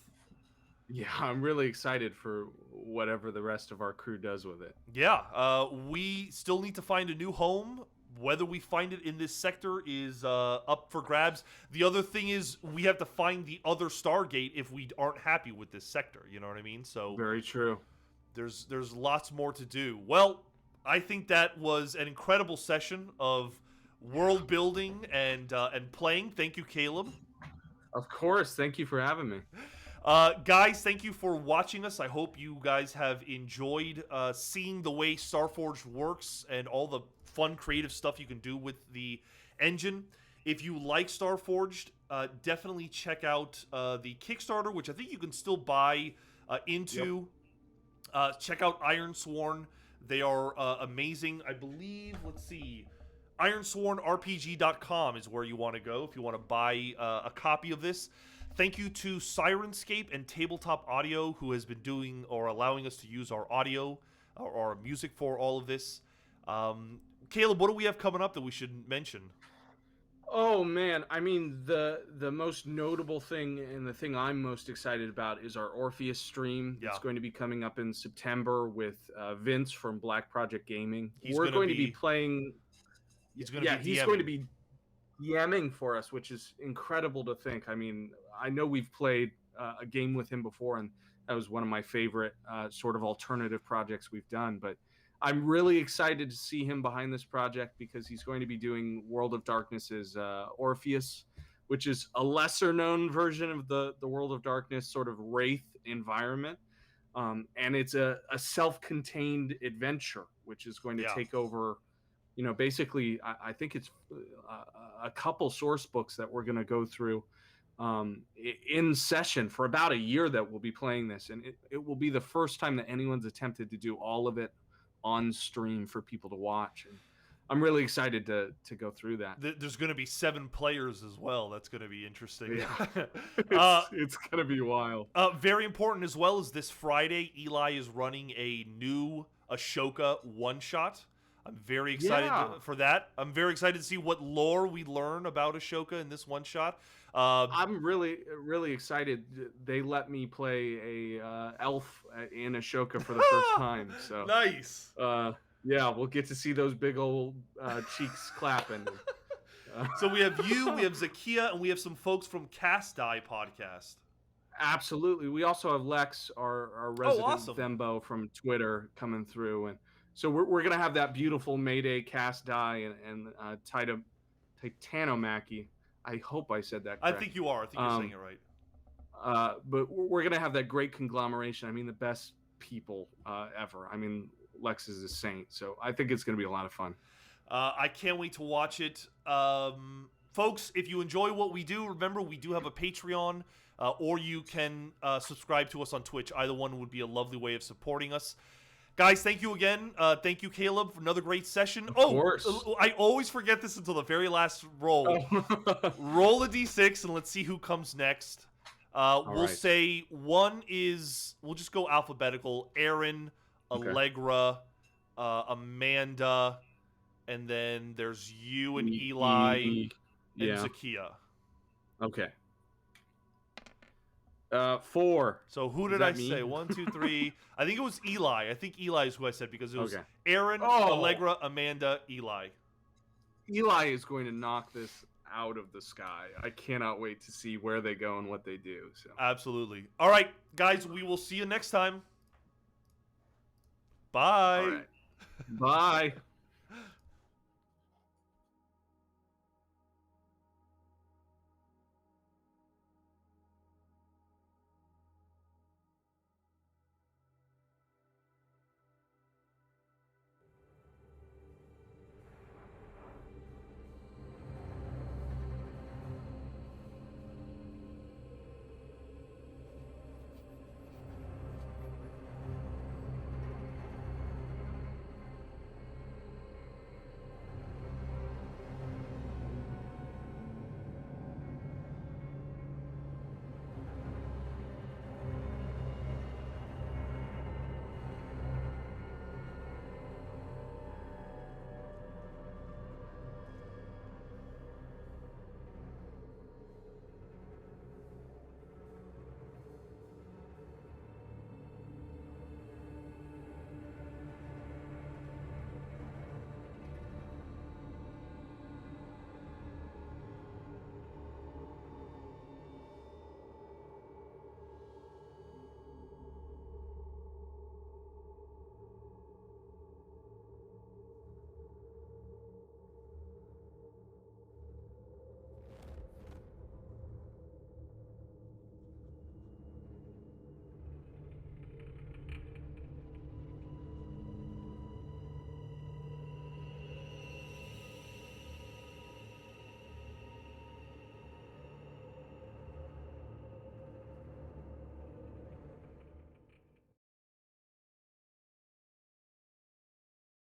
Yeah, I'm really excited for whatever the rest of our crew does with it. Yeah, we still need to find a new home. Whether we find it in this sector is up for grabs. The other thing is we have to find the other Stargate if we aren't happy with this sector. You know what I mean? So Very true. there's lots more to do. Well, I think that was an incredible session of world building and playing. Thank you, Caleb. Of course. Thank you for having me. Guys, thank you for watching us. I hope you guys have enjoyed seeing the way StarForged works and all the fun, creative stuff you can do with the engine. If you like StarForged, definitely check out the Kickstarter, which I think you can still buy into. Check out Ironsworn. They are amazing. I believe, let's see, ironswornrpg.com is where you want to go if you want to buy a copy of this. Thank you to Sirenscape and Tabletop Audio, who has been doing or allowing us to use our audio or our music for all of this. Caleb, what do we have coming up that we should mention? Oh man, I mean the most notable thing and the thing I'm most excited about is our Orpheus stream. Yeah. It's going to be coming up in September with Vince from Black Project Gaming. He's We're gonna going to be- be playing. He's going to be he's DMing. going to be DMing for us, which is incredible to think. I mean, I know we've played a game with him before, and that was one of my favorite sort of alternative projects we've done. But I'm really excited to see him behind this project because he's going to be doing World of Darkness's Orpheus, which is a lesser known version of the World of Darkness sort of Wraith environment. And it's a self-contained adventure, which is going to take over, basically, I think it's a couple source books that we're going to go through in session for about a year that we'll be playing this. And it will be the first time that anyone's attempted to do all of it on stream for people to watch. And I'm really excited to go through that. There's going to be 7 players as well. That's going to be interesting. Yeah. It's going to be wild. Very important as well is this Friday, Eli is running a new Ashoka one-shot. I'm very excited for that. I'm very excited to see what lore we learn about Ashoka in this one-shot. I'm really, really excited. They let me play a elf in Ashoka for the first time. So nice. Yeah, we'll get to see those big old cheeks clapping. So we have you, we have Zakia, and we have some folks from Cast Die podcast. Absolutely. We also have Lex, our resident Thembo from Twitter, coming through, and so we're gonna have that beautiful Mayday Cast Die and Titanomachy. I hope I said that correct. I think you are. I think you're saying it right. But we're gonna have that great conglomeration. I mean, the best people ever. I mean, Lex is a saint, so I think it's gonna be a lot of fun. I can't wait to watch it. Folks, if you enjoy what we do, remember we do have a Patreon, or you can subscribe to us on Twitch. Either one would be a lovely way of supporting us. Guys, thank you again. Thank you, Caleb, for another great session. Of course. I always forget this until the very last roll. Roll a d6 and let's see who comes next. We'll say one is, we'll just go alphabetical. Aaron, Allegra, Amanda, and then there's you and Eli and Zakia. Okay. 4. So who did I say? 1, 2, 3. I think it was Eli. I think Eli is who I said because it was Aaron, Allegra, Amanda, Eli. Eli is going to knock this out of the sky. I cannot wait to see where they go and what they do. So. Absolutely. All right, guys, we will see you next time. Bye. All right. Bye.